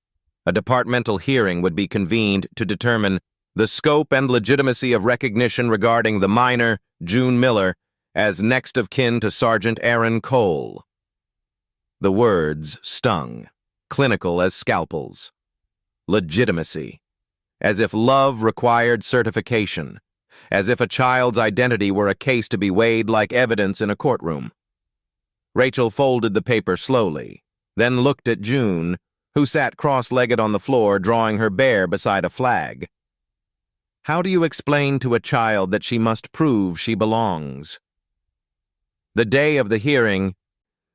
A departmental hearing would be convened to determine the scope and legitimacy of recognition regarding the minor, June Miller, as next of kin to Sergeant Aaron Cole. The words stung, clinical as scalpels. Legitimacy. As if love required certification. As if a child's identity were a case to be weighed like evidence in a courtroom. Rachel folded the paper slowly, then looked at June, who sat cross-legged on the floor drawing her bear beside a flag. How do you explain to a child that she must prove she belongs? The day of the hearing,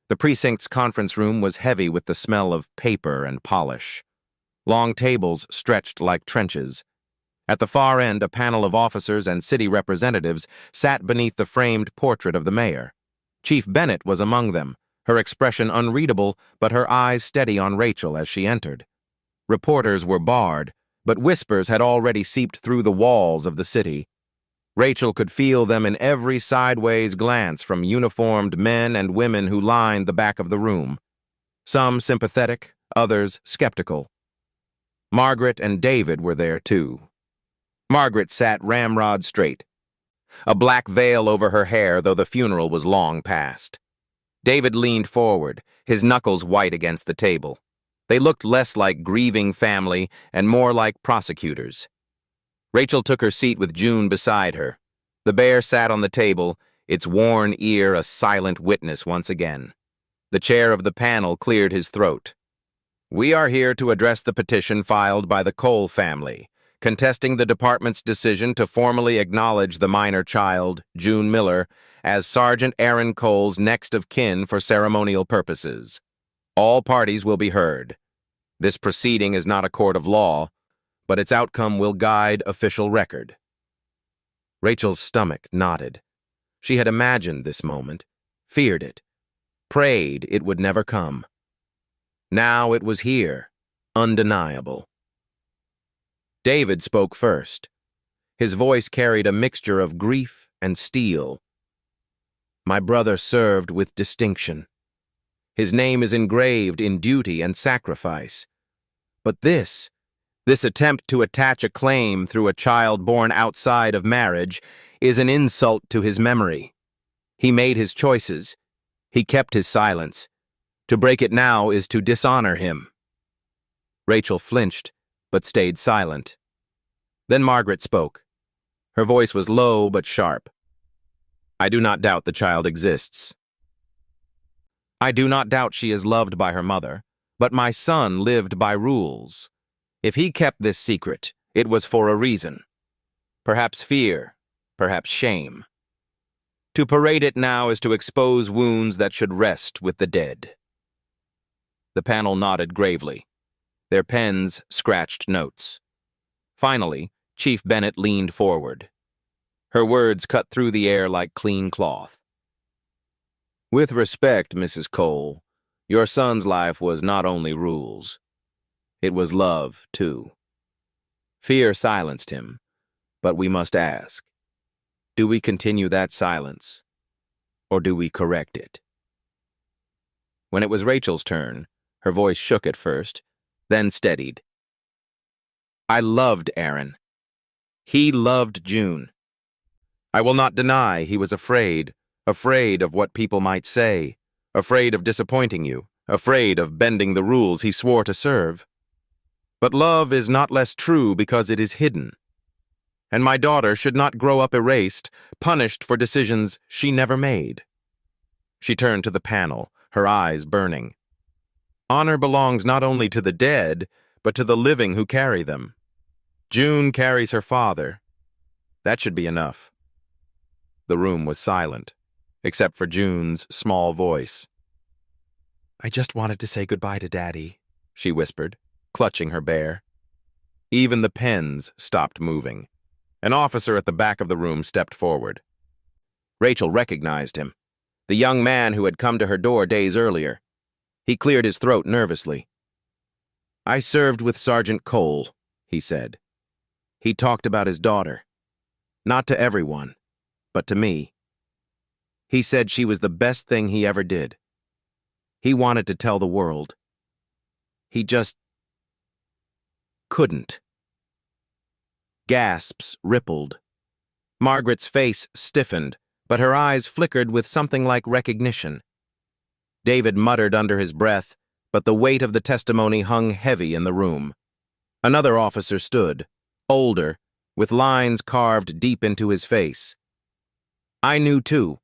the precinct's conference room was heavy with the smell of paper and polish. Long tables stretched like trenches. At the far end, a panel of officers and city representatives sat beneath the framed portrait of the mayor. Chief Bennett was among them, her expression unreadable, but her eyes steady on Rachel as she entered. Reporters were barred, but whispers had already seeped through the walls of the city. Rachel could feel them in every sideways glance from uniformed men and women who lined the back of the room. Some sympathetic, others skeptical. Margaret and David were there too. Margaret sat ramrod straight, a black veil over her hair, though the funeral was long past. David leaned forward, his knuckles white against the table. They looked less like grieving family and more like prosecutors. Rachel took her seat with June beside her. The bear sat on the table, its worn ear a silent witness once again. The chair of the panel cleared his throat. "We are here to address the petition filed by the Cole family, contesting the department's decision to formally acknowledge the minor child, June Miller, as Sergeant Aaron Cole's next of kin for ceremonial purposes. All parties will be heard. This proceeding is not a court of law, but its outcome will guide official record." Rachel's stomach knotted. She had imagined this moment, feared it, prayed it would never come. Now it was here, undeniable. David spoke first. His voice carried a mixture of grief and steel. "My brother served with distinction. His name is engraved in duty and sacrifice. But this attempt to attach a claim through a child born outside of marriage, is an insult to his memory. He made his choices. He kept his silence. To break it now is to dishonor him." Rachel flinched, but stayed silent. Then Margaret spoke. Her voice was low but sharp. I do not doubt the child exists. I do not doubt she is loved by her mother, but my son lived by rules. If he kept this secret, it was for a reason. Perhaps fear, perhaps shame. To parade it now is to expose wounds that should rest with the dead. The panel nodded gravely. Their pens scratched notes. Finally, Chief Bennett leaned forward. Her words cut through the air like clean cloth. With respect, Mrs. Cole, your son's life was not only rules. It was love, too. Fear silenced him, but we must ask, do we continue that silence, or do we correct it? When it was Rachel's turn, her voice shook at first, then steadied. I loved Aaron. He loved June. I will not deny he was afraid of what people might say, afraid of disappointing you, afraid of bending the rules he swore to serve. But love is not less true because it is hidden. And my daughter should not grow up erased, punished for decisions she never made. She turned to the panel, her eyes burning. Honor belongs not only to the dead, but to the living who carry them. June carries her father. That should be enough. The room was silent, except for June's small voice. I just wanted to say goodbye to Daddy, she whispered, clutching her bear. Even the pens stopped moving. An officer at the back of the room stepped forward. Rachel recognized him, the young man who had come to her door days earlier. He cleared his throat nervously. I served with Sergeant Cole, he said. He talked about his daughter. Not to everyone, but to me. He said she was the best thing he ever did. He wanted to tell the world. He just couldn't. Gasps rippled. Margaret's face stiffened, but her eyes flickered with something like recognition. David muttered under his breath, but the weight of the testimony hung heavy in the room. Another officer stood, older, with lines carved deep into his face. I knew too.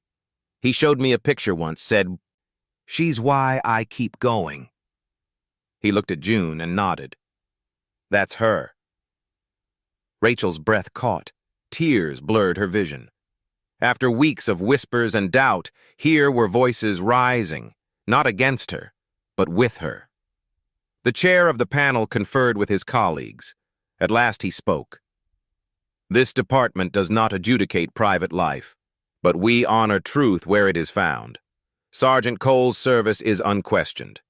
He showed me a picture once, said, "She's why I keep going." He looked at June and nodded. That's her. Rachel's breath caught. Tears blurred her vision. After weeks of whispers and doubt, here were voices rising, not against her, but with her. The chair of the panel conferred with his colleagues. At last he spoke. This department does not adjudicate private life, but we honor truth where it is found. Sergeant Cole's service is unquestioned,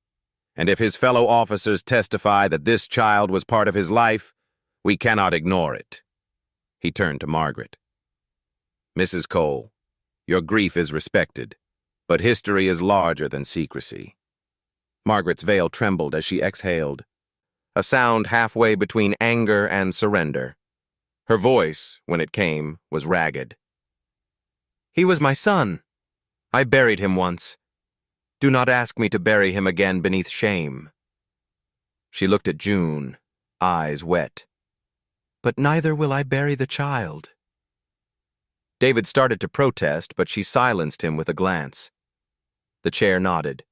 and if his fellow officers testify that this child was part of his life, we cannot ignore it. He turned to Margaret. Mrs. Cole, your grief is respected, but history is larger than secrecy. Margaret's veil trembled as she exhaled, a sound halfway between anger and surrender. Her voice, when it came, was ragged. He was my son. I buried him once. Do not ask me to bury him again beneath shame. She looked at June, eyes wet. But neither will I bury the child. David started to protest, but she silenced him with a glance. The chair nodded.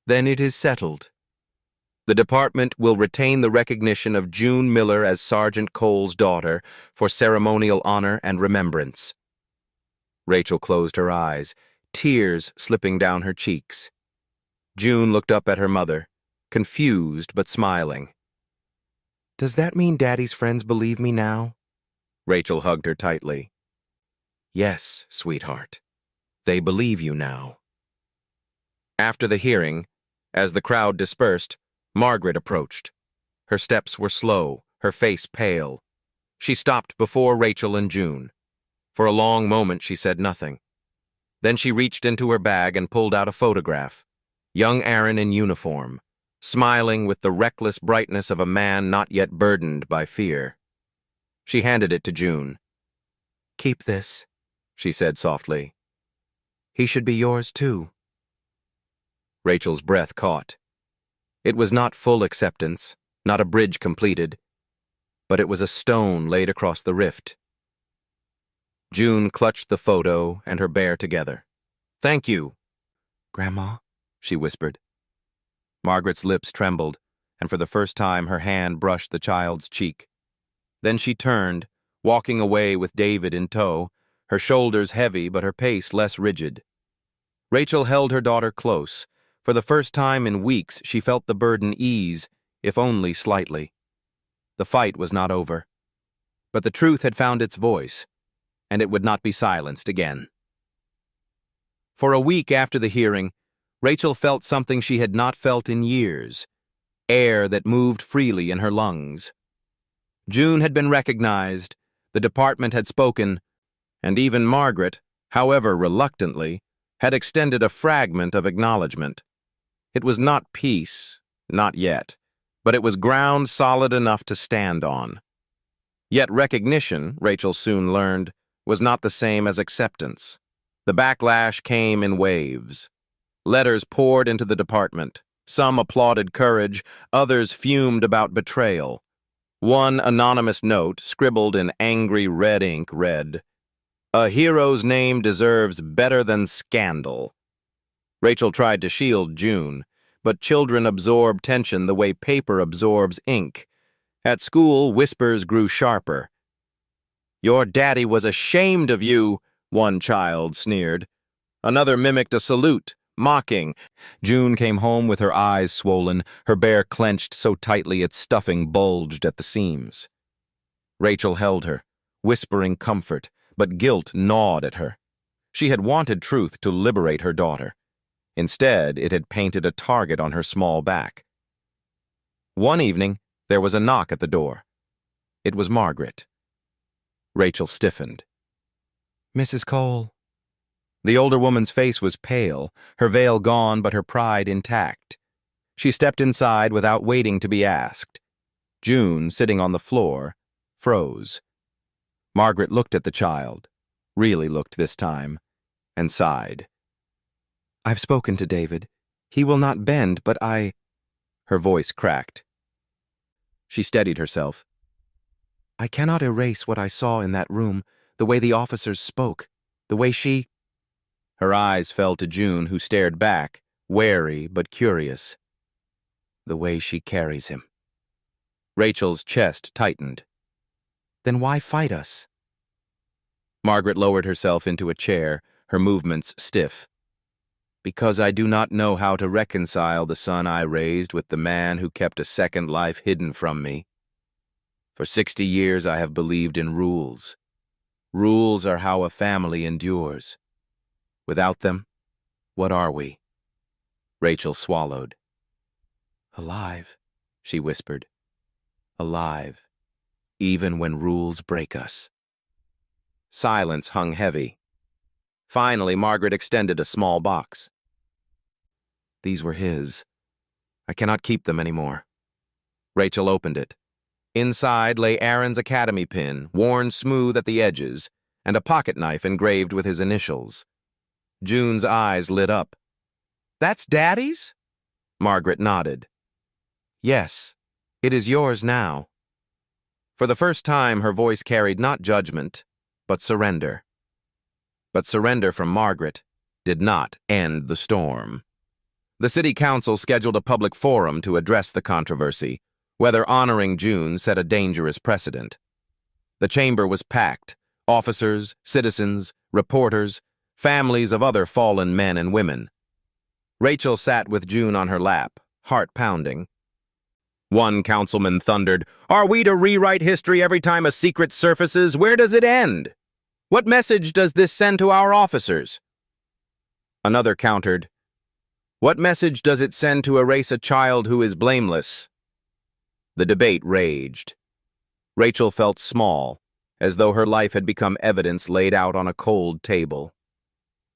Then it is settled. The department will retain the recognition of June Miller as Sergeant Cole's daughter for ceremonial honor and remembrance. Rachel closed her eyes, tears slipping down her cheeks. June looked up at her mother, confused but smiling. Does that mean Daddy's friends believe me now? Rachel hugged her tightly. Yes, sweetheart. They believe you now. After the hearing, as the crowd dispersed, Margaret approached. Her steps were slow, her face pale. She stopped before Rachel and June. For a long moment she said nothing. Then she reached into her bag and pulled out a photograph. Young Aaron in uniform, smiling with the reckless brightness of a man not yet burdened by fear. She handed it to June. Keep this, she said softly. He should be yours too. Rachel's breath caught. It was not full acceptance, Not a bridge completed, but it was a stone laid across the rift. June clutched the photo and her bear together. "Thank you, Grandma," she whispered. Margaret's lips trembled, and for the first time her hand brushed the child's cheek. Then she turned, walking away with David in tow, her shoulders heavy but her pace less rigid. Rachel held her daughter close. For the first time in weeks she felt the burden ease, if only slightly. The fight was not over. But the truth had found its voice, and it would not be silenced again. For a week after the hearing, Rachel felt something she had not felt in years, air that moved freely in her lungs. June had been recognized, the department had spoken, and even Margaret, however reluctantly, had extended a fragment of acknowledgement. It was not peace, not yet, but it was ground solid enough to stand on. Yet recognition, Rachel soon learned, was not the same as acceptance. The backlash came in waves. Letters poured into the department. Some applauded courage, others fumed about betrayal. One anonymous note, scribbled in angry red ink, read, "A hero's name deserves better than scandal." Rachel tried to shield June, but children absorb tension the way paper absorbs ink. At school, whispers grew sharper. "Your daddy was ashamed of you," one child sneered. Another mimicked a salute, mocking. June came home with her eyes swollen, her bear clenched so tightly its stuffing bulged at the seams. Rachel held her, whispering comfort, but guilt gnawed at her. She had wanted truth to liberate her daughter. Instead, it had painted a target on her small back. One evening, there was a knock at the door. It was Margaret. Rachel stiffened. "Mrs. Cole." The older woman's face was pale, her veil gone but her pride intact. She stepped inside without waiting to be asked. June, sitting on the floor, froze. Margaret looked at the child, really looked this time, and sighed. "I've spoken to David. He will not bend, but I—" Her voice cracked. She steadied herself. "I cannot erase what I saw in that room, the way the officers spoke, the way she—" Her eyes fell to June, who stared back, wary but curious. "The way she carries him." Rachel's chest tightened. "Then why fight us?" Margaret lowered herself into a chair, her movements stiff. "Because I do not know how to reconcile the son I raised with the man who kept a second life hidden from me. For 60 years I have believed in rules. Rules are how a family endures. Without them, what are we?" Rachel swallowed. "Alive," she whispered. "Alive, even when rules break us." Silence hung heavy. Finally, Margaret extended a small box. "These were his. I cannot keep them anymore." Rachel opened it. Inside lay Aaron's academy pin, worn smooth at the edges, and a pocket knife engraved with his initials. June's eyes lit up. "That's Daddy's?" Margaret nodded. "Yes, it is yours now." For the first time, her voice carried not judgment, but surrender. But surrender from Margaret did not end the storm. The city council scheduled a public forum to address the controversy, whether honoring June set a dangerous precedent. The chamber was packed, officers, citizens, reporters, families of other fallen men and women. Rachel sat with June on her lap, heart pounding. One councilman thundered, "Are we to rewrite history every time a secret surfaces? Where does it end? What message does this send to our officers?" Another countered, "What message does it send to erase a child who is blameless?" The debate raged. Rachel felt small, as though her life had become evidence laid out on a cold table.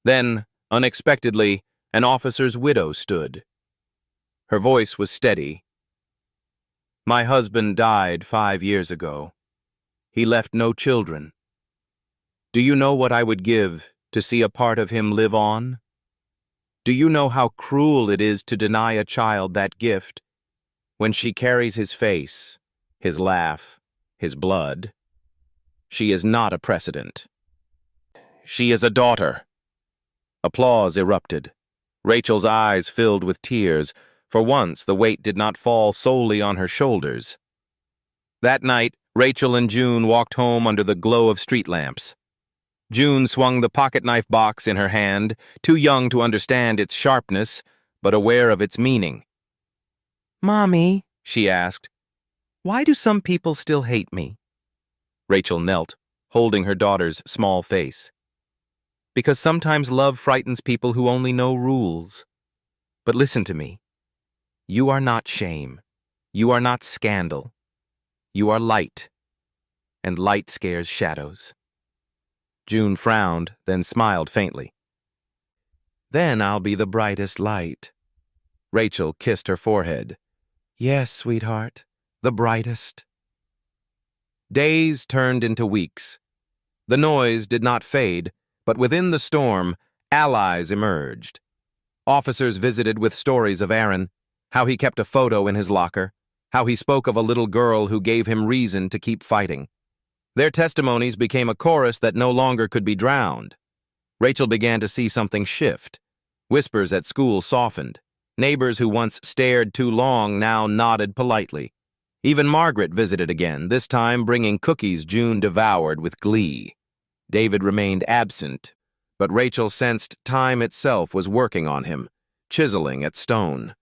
Then, unexpectedly, an officer's widow stood. Her voice was steady. "My husband died 5 years ago. He left no children. Do you know what I would give to see a part of him live on? Do you know how cruel it is to deny a child that gift? when she carries his face, his laugh, his blood, she is not a precedent. She is a daughter. Applause erupted. Rachel's eyes filled with tears. For once, the weight did not fall solely on her shoulders. That night, Rachel and June walked home under the glow of street lamps. June swung the pocket-knife box in her hand, too young to understand its sharpness, but aware of its meaning. "Mommy," she asked, "why do some people still hate me?" Rachel knelt, holding her daughter's small face. "Because sometimes love frightens people who only know rules. But listen to me. You are not shame. You are not scandal. You are light. And light scares shadows." June frowned, then smiled faintly. "Then I'll be the brightest light." Rachel kissed her forehead. "Yes, sweetheart, the brightest." Days turned into weeks. The noise did not fade, but within the storm, allies emerged. Officers visited with stories of Aaron, how he kept a photo in his locker, how he spoke of a little girl who gave him reason to keep fighting. Their testimonies became a chorus that no longer could be drowned. Rachel began to see something shift. Whispers at school softened. Neighbors who once stared too long now nodded politely. Even Margaret visited again, this time bringing cookies June devoured with glee. David remained absent, but Rachel sensed time itself was working on him, chiseling at stone.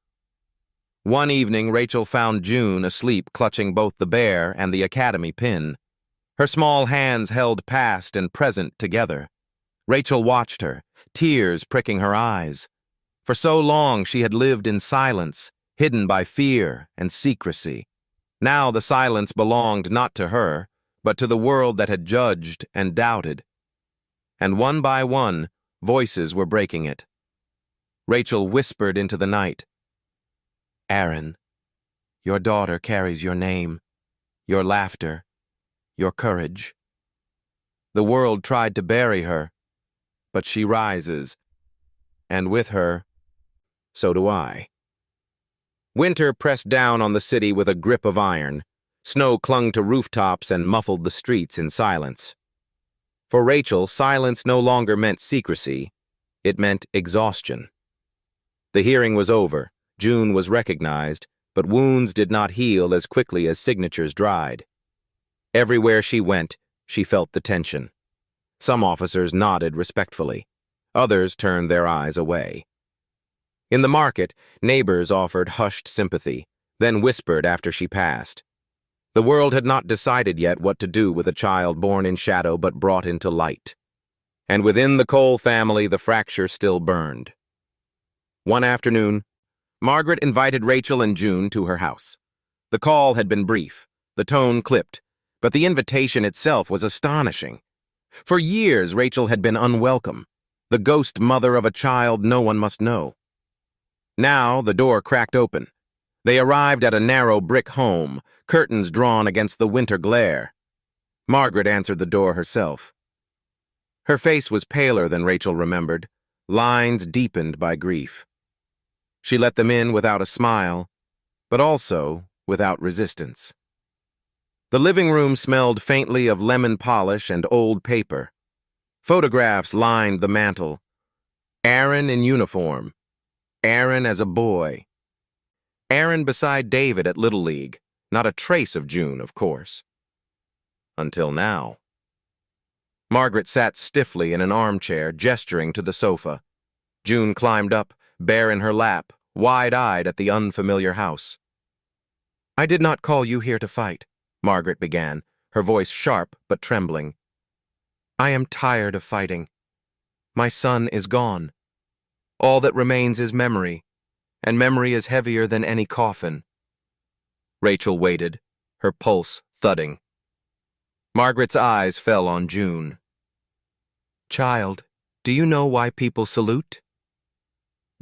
One evening, Rachel found June asleep, clutching both the bear and the academy pin. Her small hands held past and present together. Rachel watched her, tears pricking her eyes. For so long she had lived in silence, hidden by fear and secrecy. Now the silence belonged not to her, but to the world that had judged and doubted. And one by one, voices were breaking it. Rachel whispered into the night, "Aaron, your daughter carries your name, your laughter, your courage. The world tried to bury her, but she rises, and with her, so do I." Winter pressed down on the city with a grip of iron. Snow clung to rooftops and muffled the streets in silence. For Rachel, silence no longer meant secrecy. It meant exhaustion. The hearing was over. June was recognized, but wounds did not heal as quickly as signatures dried. Everywhere she went, she felt the tension. Some officers nodded respectfully. Others turned their eyes away. In the market, neighbors offered hushed sympathy, then whispered after she passed. The world had not decided yet what to do with a child born in shadow but brought into light. And within the Cole family, the fracture still burned. One afternoon, Margaret invited Rachel and June to her house. The call had been brief, the tone clipped, but the invitation itself was astonishing. For years, Rachel had been unwelcome, the ghost mother of a child no one must know. Now, the door cracked open. They arrived at a narrow brick home, curtains drawn against the winter glare. Margaret answered the door herself. Her face was paler than Rachel remembered, lines deepened by grief. She let them in without a smile, but also without resistance. The living room smelled faintly of lemon polish and old paper. Photographs lined the mantel. Aaron in uniform. Aaron as a boy. Aaron beside David at Little League. Not a trace of June, of course. Until now. Margaret sat stiffly in an armchair, gesturing to the sofa. June climbed up, bare in her lap, wide-eyed at the unfamiliar house. "I did not call you here to fight," Margaret began, her voice sharp but trembling. "I am tired of fighting. My son is gone. All that remains is memory, and memory is heavier than any coffin." Rachel waited, her pulse thudding. Margaret's eyes fell on June. "Child, do you know why people salute?"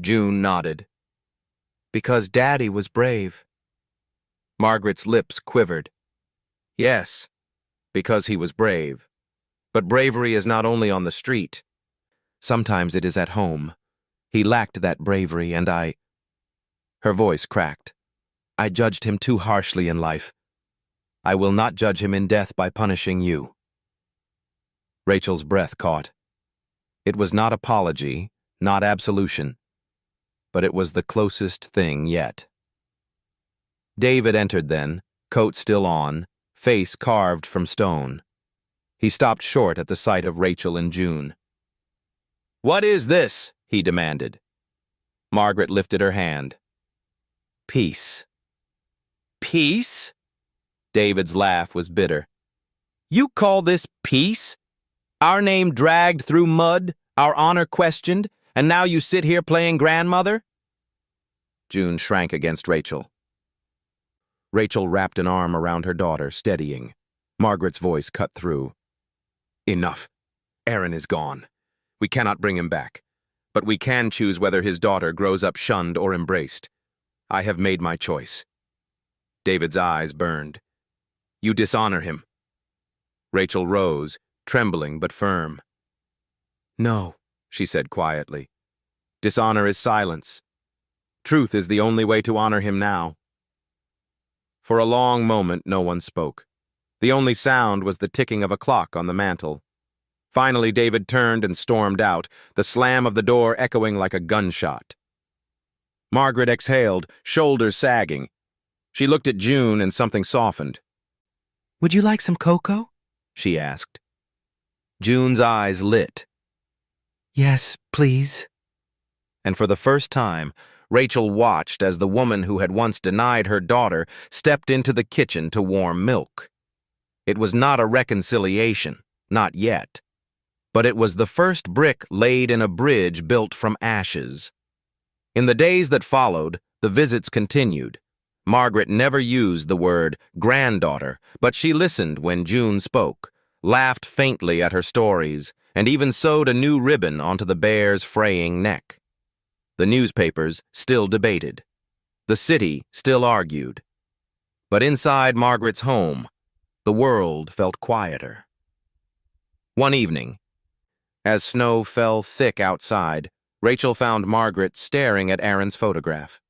June nodded. "Because Daddy was brave." Margaret's lips quivered. "Yes, because he was brave. But bravery is not only on the street. Sometimes it is at home. He lacked that bravery, and I—" Her voice cracked. I judged him too harshly in life. I will not judge him in death by punishing you." Rachel's breath caught. It was not apology, not absolution, but it was the closest thing yet. David entered then, coat still on, face carved from stone. He stopped short at the sight of Rachel and June. "What is this?" he demanded. Margaret lifted her hand. "Peace." "Peace?" David's laugh was bitter. "You call this peace? Our name dragged through mud, our honor questioned, and now you sit here playing grandmother?" June shrank against Rachel. Rachel wrapped an arm around her daughter, steadying. Margaret's voice cut through. "Enough. Aaron is gone. We cannot bring him back. But we can choose whether his daughter grows up shunned or embraced. I have made my choice." David's eyes burned. "You dishonor him." Rachel rose, trembling but firm. "No," she said quietly. "Dishonor is silence. Truth is the only way to honor him now." For a long moment, no one spoke. The only sound was the ticking of a clock on the mantel. Finally, David turned and stormed out, the slam of the door echoing like a gunshot. Margaret exhaled, shoulders sagging. She looked at June and something softened. "Would you like some cocoa?" she asked. June's eyes lit. "Yes, please." And for the first time, Rachel watched as the woman who had once denied her daughter stepped into the kitchen to warm milk. It was not a reconciliation, not yet. But it was the first brick laid in a bridge built from ashes. In the days that followed, the visits continued. Margaret never used the word granddaughter, but she listened when June spoke, laughed faintly at her stories, and even sewed a new ribbon onto the bear's fraying neck. The newspapers still debated. The city still argued. But inside Margaret's home, the world felt quieter. One evening, as snow fell thick outside, Rachel found Margaret staring at Aaron's photograph.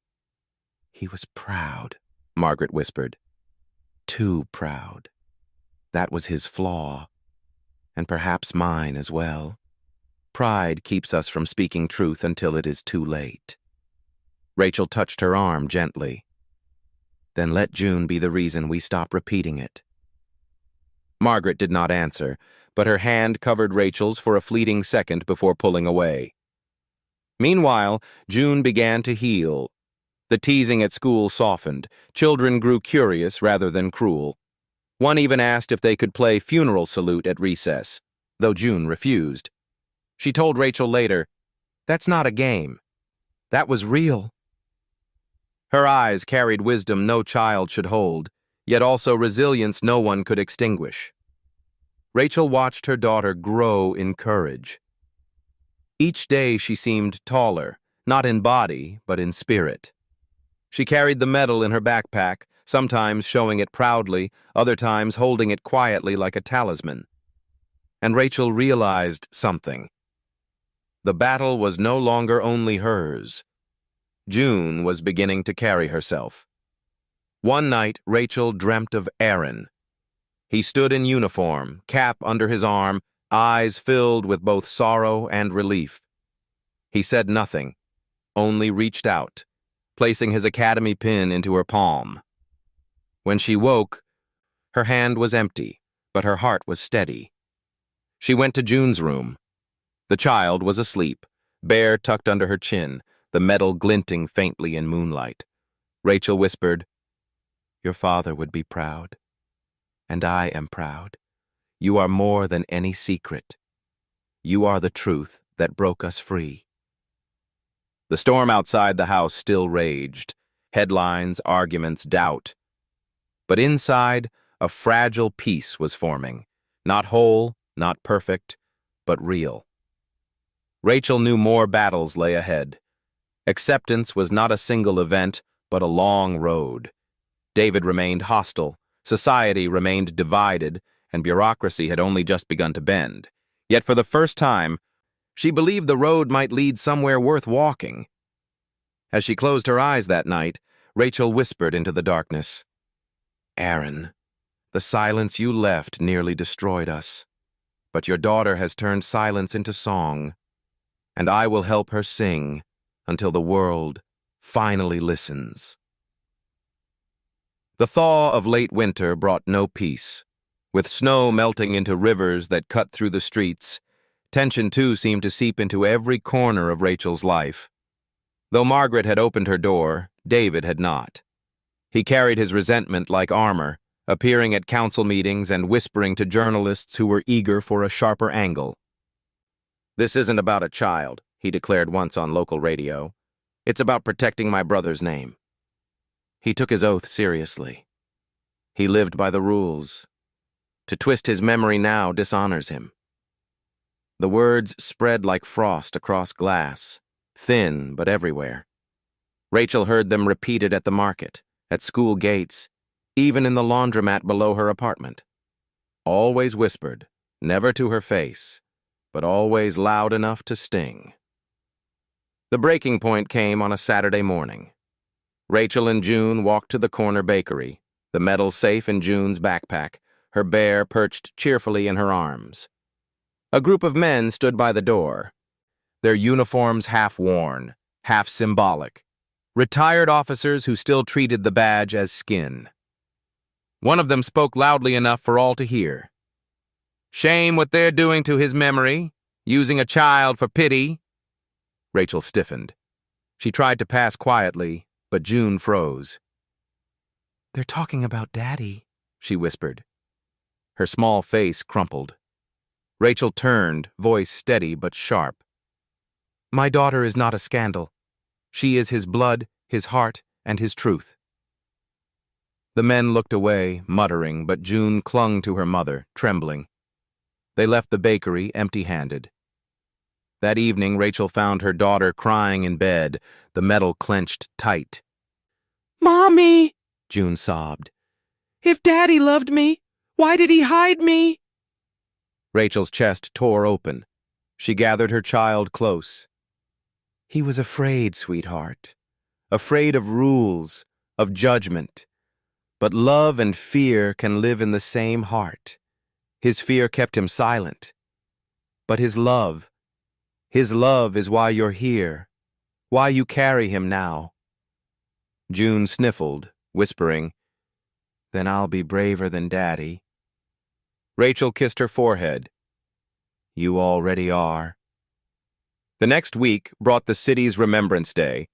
"He was proud," Margaret whispered. "Too proud. That was his flaw. And perhaps mine as well. Pride keeps us from speaking truth until it is too late." Rachel touched her arm gently. "Then let June be the reason we stop repeating it." Margaret did not answer, but her hand covered Rachel's for a fleeting second before pulling away. Meanwhile, June began to heal. The teasing at school softened. Children grew curious rather than cruel. One even asked if they could play funeral salute at recess, though June refused. She told Rachel later, "That's not a game. That was real." Her eyes carried wisdom no child should hold, yet also resilience no one could extinguish. Rachel watched her daughter grow in courage. Each day she seemed taller, not in body, but in spirit. She carried the medal in her backpack, sometimes showing it proudly, other times holding it quietly like a talisman. And Rachel realized something. The battle was no longer only hers. June was beginning to carry herself. One night, Rachel dreamt of Aaron. He stood in uniform, cap under his arm, eyes filled with both sorrow and relief. He said nothing, only reached out, placing his academy pin into her palm. When she woke, her hand was empty, but her heart was steady. She went to June's room. The child was asleep, bear tucked under her chin, the medal glinting faintly in moonlight. Rachel whispered, "Your father would be proud. And I am proud. You are more than any secret. You are the truth that broke us free." The storm outside the house still raged. Headlines, arguments, doubt. But inside, a fragile peace was forming. Not whole, not perfect, but real. Rachel knew more battles lay ahead. Acceptance was not a single event, but a long road. David remained hostile, society remained divided, and bureaucracy had only just begun to bend. Yet for the first time, she believed the road might lead somewhere worth walking. As she closed her eyes that night, Rachel whispered into the darkness. Aaron, the silence you left nearly destroyed us. But your daughter has turned silence into song, and I will help her sing until the world finally listens. The thaw of late winter brought no peace. With snow melting into rivers that cut through the streets, tension too seemed to seep into every corner of Rachel's life. Though Margaret had opened her door, David had not. He carried his resentment like armor, appearing at council meetings and whispering to journalists who were eager for a sharper angle. "This isn't about a child," he declared once on local radio. "It's about protecting my brother's name." He took his oath seriously. He lived by the rules. To twist his memory now dishonors him. The words spread like frost across glass, thin but everywhere. Rachel heard them repeated at the market, at school gates, even in the laundromat below her apartment. Always whispered, never to her face, but always loud enough to sting. The breaking point came on a Saturday morning. Rachel and June walked to the corner bakery, the metal safe in June's backpack, her bear perched cheerfully in her arms. A group of men stood by the door, their uniforms half worn, half symbolic, retired officers who still treated the badge as skin. One of them spoke loudly enough for all to hear. "Shame what they're doing to his memory, using a child for pity." Rachel stiffened. She tried to pass quietly, but June froze. "They're talking about Daddy," she whispered. Her small face crumpled. Rachel turned, voice steady but sharp. "My daughter is not a scandal. She is his blood, his heart, and his truth." The men looked away, muttering, but June clung to her mother, trembling. They left the bakery empty-handed. That evening, Rachel found her daughter crying in bed, the metal clenched tight. "Mommy," June sobbed. "If Daddy loved me, why did he hide me?" Rachel's chest tore open. She gathered her child close. "He was afraid, sweetheart. Afraid of rules, of judgment. But love and fear can live in the same heart. His fear kept him silent. But his love is why you're here, why you carry him now." June sniffled, whispering, "Then I'll be braver than Daddy." Rachel kissed her forehead. "You already are." The next week brought the city's Remembrance Day,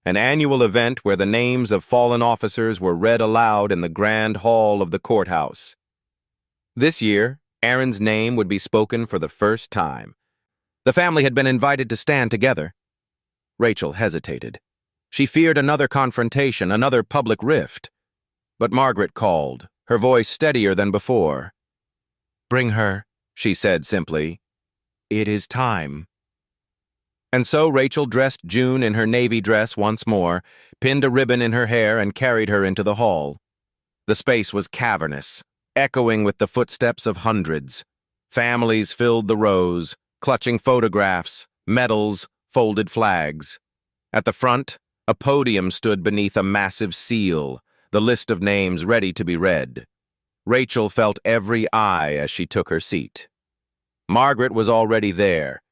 an annual event where the names of fallen officers were read aloud in the grand hall of the courthouse. This year, Aaron's name would be spoken for the first time. The family had been invited to stand together. Rachel hesitated. She feared another confrontation, another public rift. But Margaret called, her voice steadier than before. "Bring her," she said simply. "It is time." And so Rachel dressed June in her navy dress once more, pinned a ribbon in her hair, and carried her into the hall. The space was cavernous, echoing with the footsteps of hundreds. Families filled the rows, clutching photographs, medals, folded flags. At the front, a podium stood beneath a massive seal, the list of names ready to be read. Rachel felt every eye as she took her seat. Margaret was already there,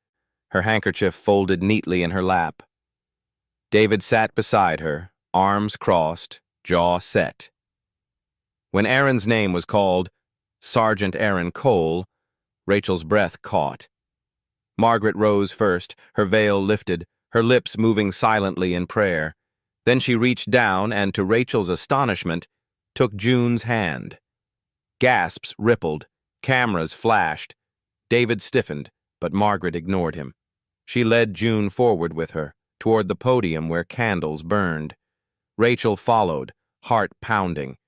her handkerchief folded neatly in her lap. David sat beside her, arms crossed, jaw set. When Aaron's name was called, Sergeant Aaron Cole, Rachel's breath caught. Margaret rose first, her veil lifted, her lips moving silently in prayer. Then she reached down and, to Rachel's astonishment, took June's hand. Gasps rippled, cameras flashed. David stiffened, but Margaret ignored him. She led June forward with her, toward the podium where candles burned. Rachel followed, heart pounding.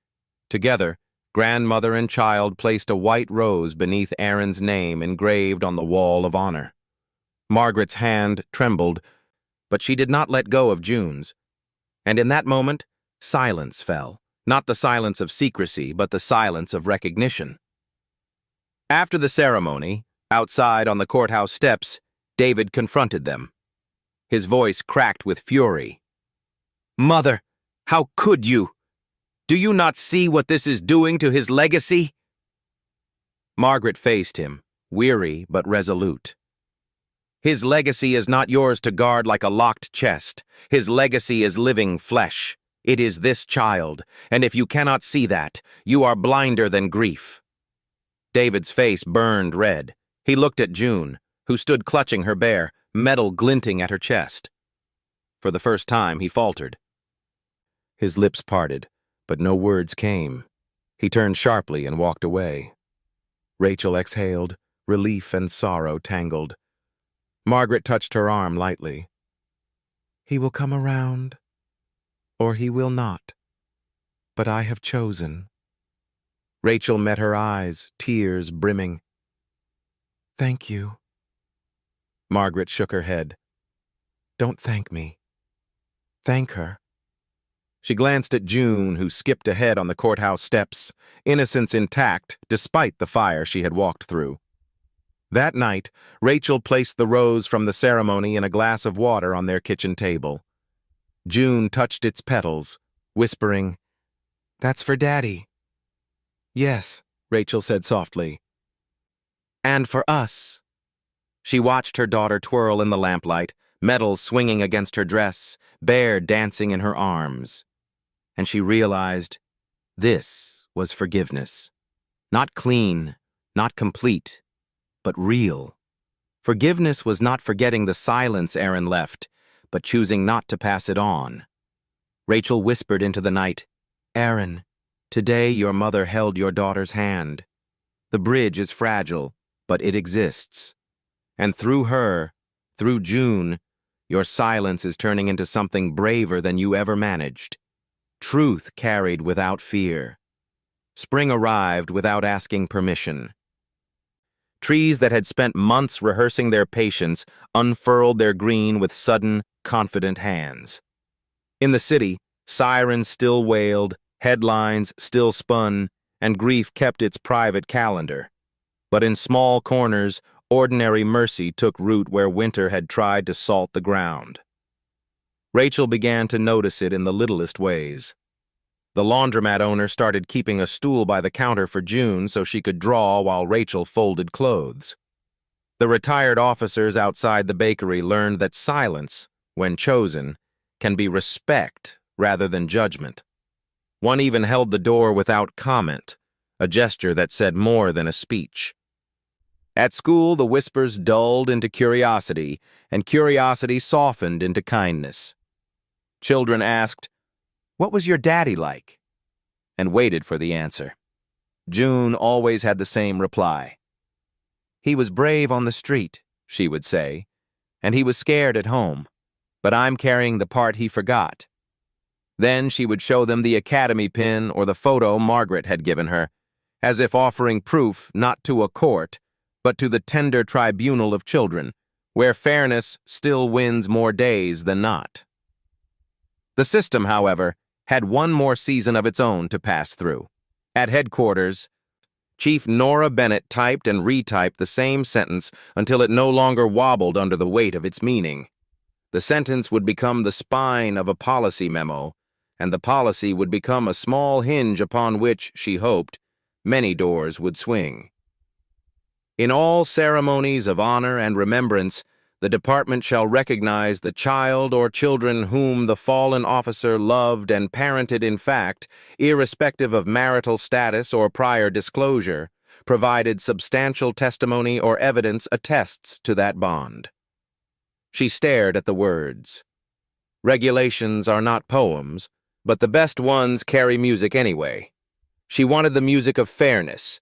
Together, grandmother and child placed a white rose beneath Aaron's name engraved on the wall of honor. Margaret's hand trembled, but she did not let go of June's. And in that moment, silence fell, not the silence of secrecy, but the silence of recognition. After the ceremony, outside on the courthouse steps, David confronted them. His voice cracked with fury. "Mother, How could you? Do you not see what this is doing to his legacy? Margaret faced him, weary but resolute. His legacy is not yours to guard like a locked chest. His legacy is living flesh. It is this child, and if you cannot see that, you are blinder than grief. David's face burned red. He looked at June, who stood clutching her bear, metal glinting at her chest. For the first time, he faltered. His lips parted, but no words came. He turned sharply and walked away. Rachel exhaled, relief and sorrow tangled. Margaret touched her arm lightly. He will come around, or he will not. But I have chosen. Rachel met her eyes, tears brimming. Thank you. Margaret shook her head. Don't thank me. Thank her. She glanced at June, who skipped ahead on the courthouse steps, innocence intact despite the fire she had walked through. That night, Rachel placed the rose from the ceremony in a glass of water on their kitchen table. June touched its petals, whispering, "That's for Daddy." "Yes," Rachel said softly. "And for us." She watched her daughter twirl in the lamplight, metal swinging against her dress, bear dancing in her arms. And she realized this was forgiveness. Not clean, not complete, but real. Forgiveness was not forgetting the silence Aaron left, but choosing not to pass it on. Rachel whispered into the night, "Aaron, today your mother held your daughter's hand. The bridge is fragile, but it exists. And through her, through June, your silence is turning into something braver than you ever managed. Truth carried without fear. Spring arrived without asking permission. Trees that had spent months rehearsing their patience unfurled their green with sudden, confident hands. In the city, sirens still wailed, headlines still spun, and grief kept its private calendar. But in small corners, ordinary mercy took root where winter had tried to salt the ground. Rachel began to notice it in the littlest ways. The laundromat owner started keeping a stool by the counter for June so she could draw while Rachel folded clothes. The retired officers outside the bakery learned that silence, when chosen, can be respect rather than judgment. One even held the door without comment, a gesture that said more than a speech. At school, the whispers dulled into curiosity, and curiosity softened into kindness. Children asked, "What was your daddy like?" and waited for the answer. June always had the same reply. "He was brave on the street," she would say, "and he was scared at home, but I'm carrying the part he forgot." Then she would show them the academy pin or the photo Margaret had given her, as if offering proof not to a court, but to the tender tribunal of children, where fairness still wins more days than not. The system, however, had one more season of its own to pass through. At headquarters, Chief Nora Bennett typed and retyped the same sentence until it no longer wobbled under the weight of its meaning. The sentence would become the spine of a policy memo, and the policy would become a small hinge upon which, she hoped, many doors would swing. In all ceremonies of honor and remembrance, the department shall recognize the child or children whom the fallen officer loved and parented in fact, irrespective of marital status or prior disclosure, provided substantial testimony or evidence attests to that bond. She stared at the words. Regulations are not poems, but the best ones carry music anyway. She wanted the music of fairness,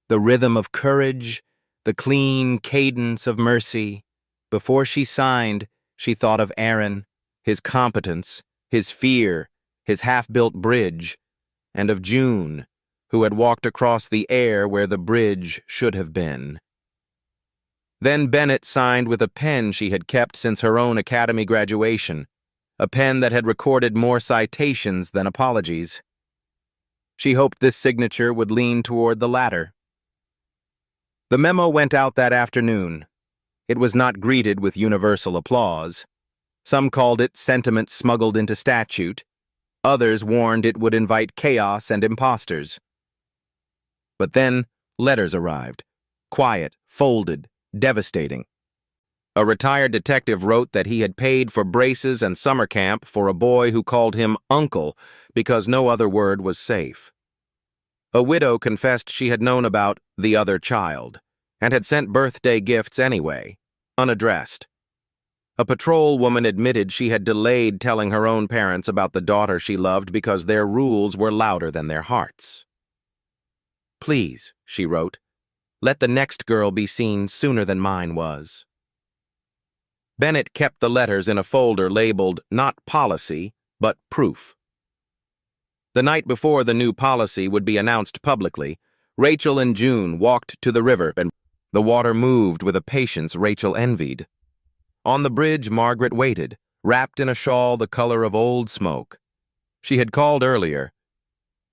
the rhythm of courage, the clean cadence of mercy. Before she signed, she thought of Aaron, his competence, his fear, his half-built bridge, and of June, who had walked across the air where the bridge should have been. Then Bennett signed with a pen she had kept since her own academy graduation, a pen that had recorded more citations than apologies. She hoped this signature would lean toward the latter. The memo went out that afternoon. It was not greeted with universal applause. Some called it sentiment smuggled into statute. Others warned it would invite chaos and imposters. But then letters arrived. Quiet, folded, devastating. A retired detective wrote that he had paid for braces and summer camp for a boy who called him uncle because no other word was safe. A widow confessed she had known about the other child and had sent birthday gifts anyway, unaddressed. A patrol woman admitted she had delayed telling her own parents about the daughter she loved because their rules were louder than their hearts. "Please," she wrote, "let the next girl be seen sooner than mine was." Bennett kept the letters in a folder labeled not policy, but proof. The night before the new policy would be announced publicly, Rachel and June walked to the river, and the water moved with a patience Rachel envied. On the bridge, Margaret waited, wrapped in a shawl the color of old smoke. She had called earlier,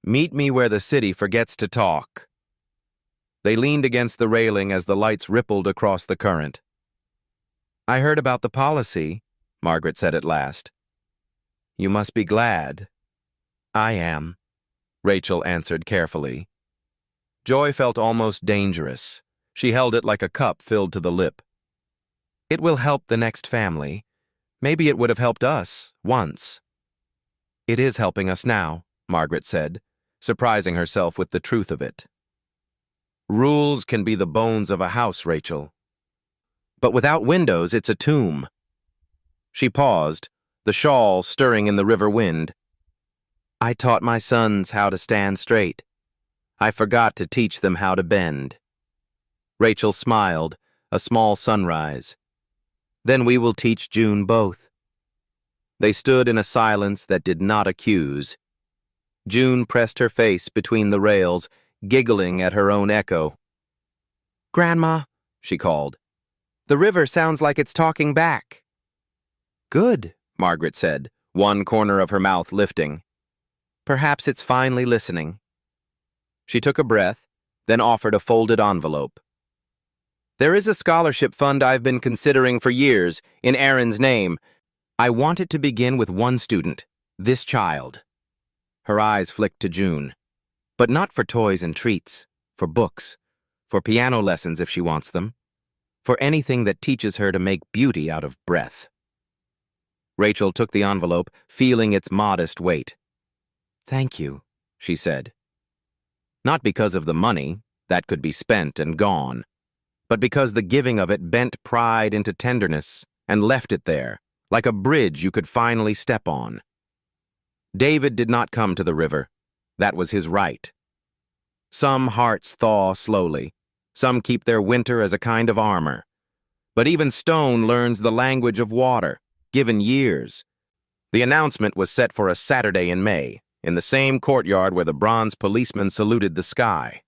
"Meet me where the city forgets to talk." They leaned against the railing as the lights rippled across the current. "I heard about the policy," Margaret said at last. "You must be glad." "I am," Rachel answered carefully. Joy felt almost dangerous. She held it like a cup filled to the lip. "It will help the next family. Maybe it would have helped us, once." "It is helping us now," Margaret said, surprising herself with the truth of it. "Rules can be the bones of a house, Rachel. But without windows, it's a tomb." She paused, the shawl stirring in the river wind. "I taught my sons how to stand straight. I forgot to teach them how to bend." Rachel smiled, a small sunrise. "Then we will teach June both." They stood in a silence that did not accuse. June pressed her face between the rails, giggling at her own echo. "Grandma," she called, "the river sounds like it's talking back." "Good," Margaret said, one corner of her mouth lifting. "Perhaps it's finally listening." She took a breath, then offered a folded envelope. "There is a scholarship fund I've been considering for years, in Aaron's name. I want it to begin with one student, this child." Her eyes flicked to June. "But not for toys and treats, for books, for piano lessons if she wants them, for anything that teaches her to make beauty out of breath." Rachel took the envelope, feeling its modest weight. "Thank you," she said. Not because of the money, that could be spent and gone, but because the giving of it bent pride into tenderness and left it there, like a bridge you could finally step on. David did not come to the river. That was his right. Some hearts thaw slowly. Some keep their winter as a kind of armor. But even stone learns the language of water, given years. The announcement was set for a Saturday in May, in the same courtyard where the bronze policeman saluted the sky.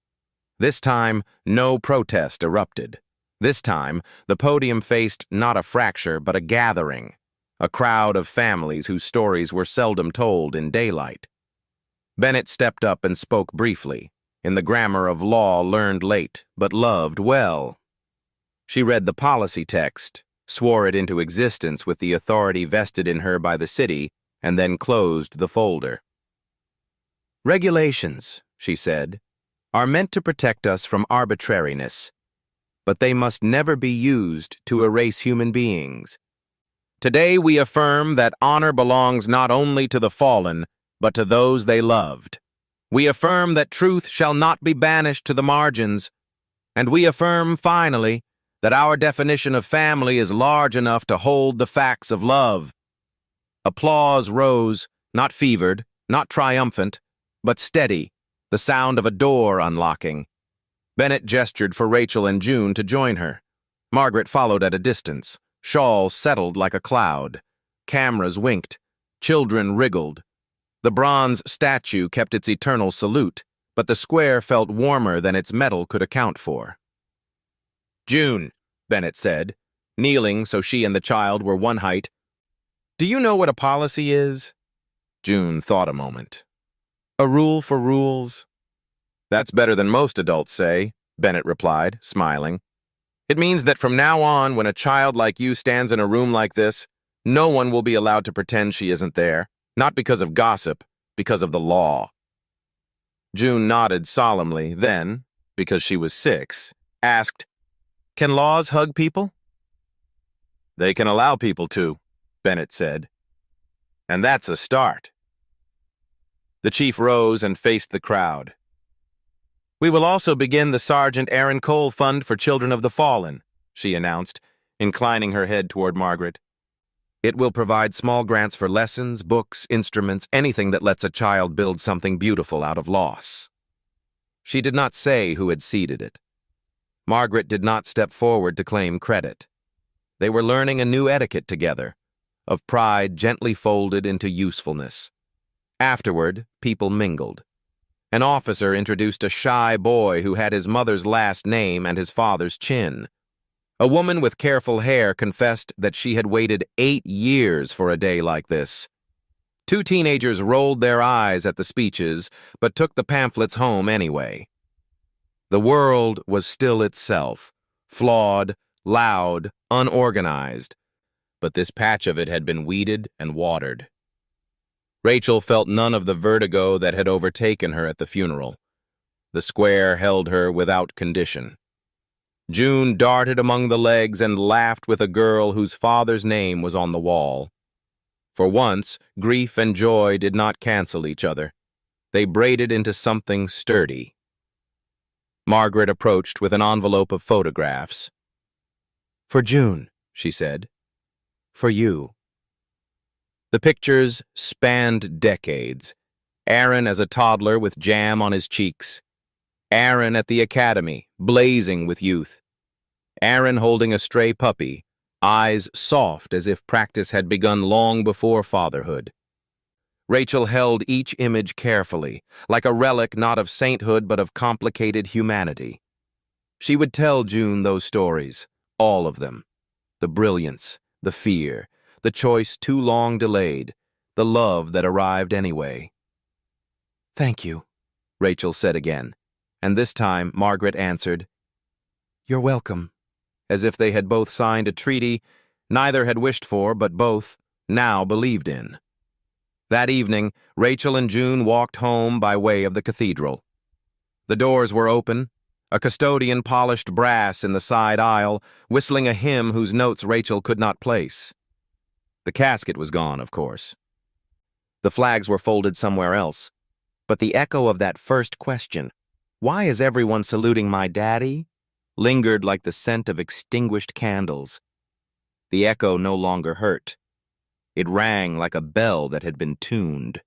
This time, no protest erupted. This time, the podium faced not a fracture but a gathering, a crowd of families whose stories were seldom told in daylight. Bennett stepped up and spoke briefly, in the grammar of law learned late but loved well. She read the policy text, swore it into existence with the authority vested in her by the city, and then closed the folder. "Regulations," she said, "are meant to protect us from arbitrariness, but they must never be used to erase human beings. Today we affirm that honor belongs not only to the fallen, but to those they loved. We affirm that truth shall not be banished to the margins, and we affirm, finally, that our definition of family is large enough to hold the facts of love." Applause rose, not fevered, not triumphant, but steady, the sound of a door unlocking. Bennett gestured for Rachel and June to join her. Margaret followed at a distance. Shawl settled like a cloud. Cameras winked. Children wriggled. The bronze statue kept its eternal salute, but the square felt warmer than its metal could account for. "June," Bennett said, kneeling so she and the child were one height, "do you know what a policy is?" June thought a moment. "A rule for rules." "That's better than most adults say," Bennett replied, smiling. "It means that from now on, when a child like you stands in a room like this, no one will be allowed to pretend she isn't there, not because of gossip, because of the law. June nodded solemnly, then, because she was 6, asked, "Can laws hug people?" "They can allow people to," Bennett said. "And that's a start." The chief rose and faced the crowd. "We will also begin the Sergeant Aaron Cole Fund for Children of the Fallen," she announced, inclining her head toward Margaret. "It will provide small grants for lessons, books, instruments, anything that lets a child build something beautiful out of loss." She did not say who had seeded it. Margaret did not step forward to claim credit. They were learning a new etiquette together, of pride gently folded into usefulness. Afterward, people mingled. An officer introduced a shy boy who had his mother's last name and his father's chin. A woman with careful hair confessed that she had waited 8 years for a day like this. 2 teenagers rolled their eyes at the speeches, but took the pamphlets home anyway. The world was still itself, flawed, loud, unorganized, but this patch of it had been weeded and watered. Rachel felt none of the vertigo that had overtaken her at the funeral. The square held her without condition. June darted among the legs and laughed with a girl whose father's name was on the wall. For once, grief and joy did not cancel each other. They braided into something sturdy. Margaret approached with an envelope of photographs. "For June," she said. "For you." The pictures spanned decades. Aaron as a toddler with jam on his cheeks. Aaron at the academy, blazing with youth. Aaron holding a stray puppy, eyes soft as if practice had begun long before fatherhood. Rachel held each image carefully, like a relic not of sainthood but of complicated humanity. She would tell June those stories, all of them. The brilliance, the fear, the choice too long delayed, the love that arrived anyway. "Thank you," Rachel said again, and this time Margaret answered, "You're welcome," as if they had both signed a treaty neither had wished for but both now believed in. That evening, Rachel and June walked home by way of the cathedral. The doors were open, a custodian polished brass in the side aisle, whistling a hymn whose notes Rachel could not place. The casket was gone, of course. The flags were folded somewhere else, but the echo of that first question, "Why is everyone saluting my daddy?" lingered like the scent of extinguished candles. The echo no longer hurt. It rang like a bell that had been tuned.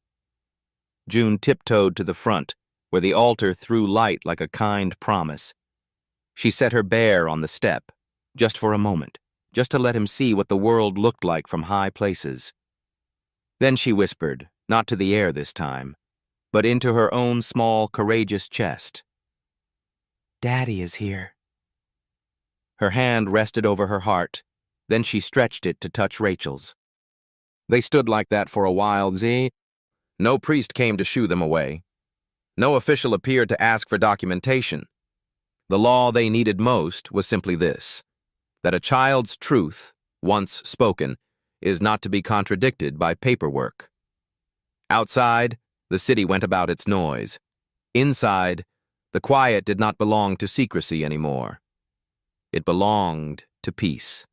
June tiptoed to the front, where the altar threw light like a kind promise. She set her bear on the step, just for a moment, just to let him see what the world looked like from high places. Then she whispered, not to the air this time, but into her own small, courageous chest. "Daddy is here." Her hand rested over her heart, then she stretched it to touch Rachel's. They stood like that for a while, No priest came to shoo them away. No official appeared to ask for documentation. The law they needed most was simply this, that a child's truth, once spoken, is not to be contradicted by paperwork. Outside, the city went about its noise. Inside, the quiet did not belong to secrecy anymore. It belonged to peace.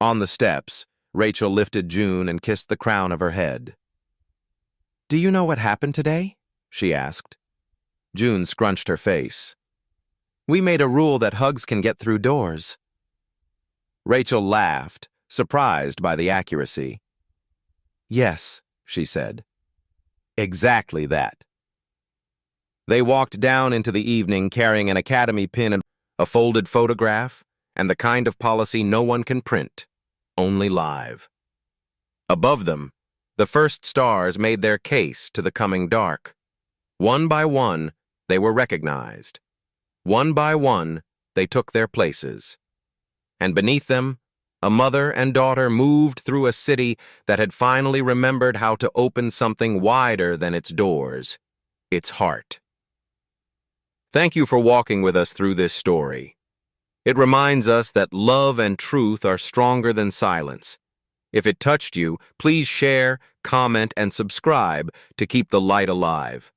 On the steps, Rachel lifted June and kissed the crown of her head. "Do you know what happened today?" she asked. June scrunched her face. "We made a rule that hugs can get through doors." Rachel laughed, surprised by the accuracy. "Yes," she said. "Exactly that." They walked down into the evening carrying an academy pin and a folded photograph, and the kind of policy no one can print, only live. Above them, the first stars made their case to the coming dark. One by one, they were recognized. One by one, they took their places. And beneath them, a mother and daughter moved through a city that had finally remembered how to open something wider than its doors, its heart. Thank you for walking with us through this story. It reminds us that love and truth are stronger than silence, If it touched you, please share, comment, and subscribe to keep the light alive.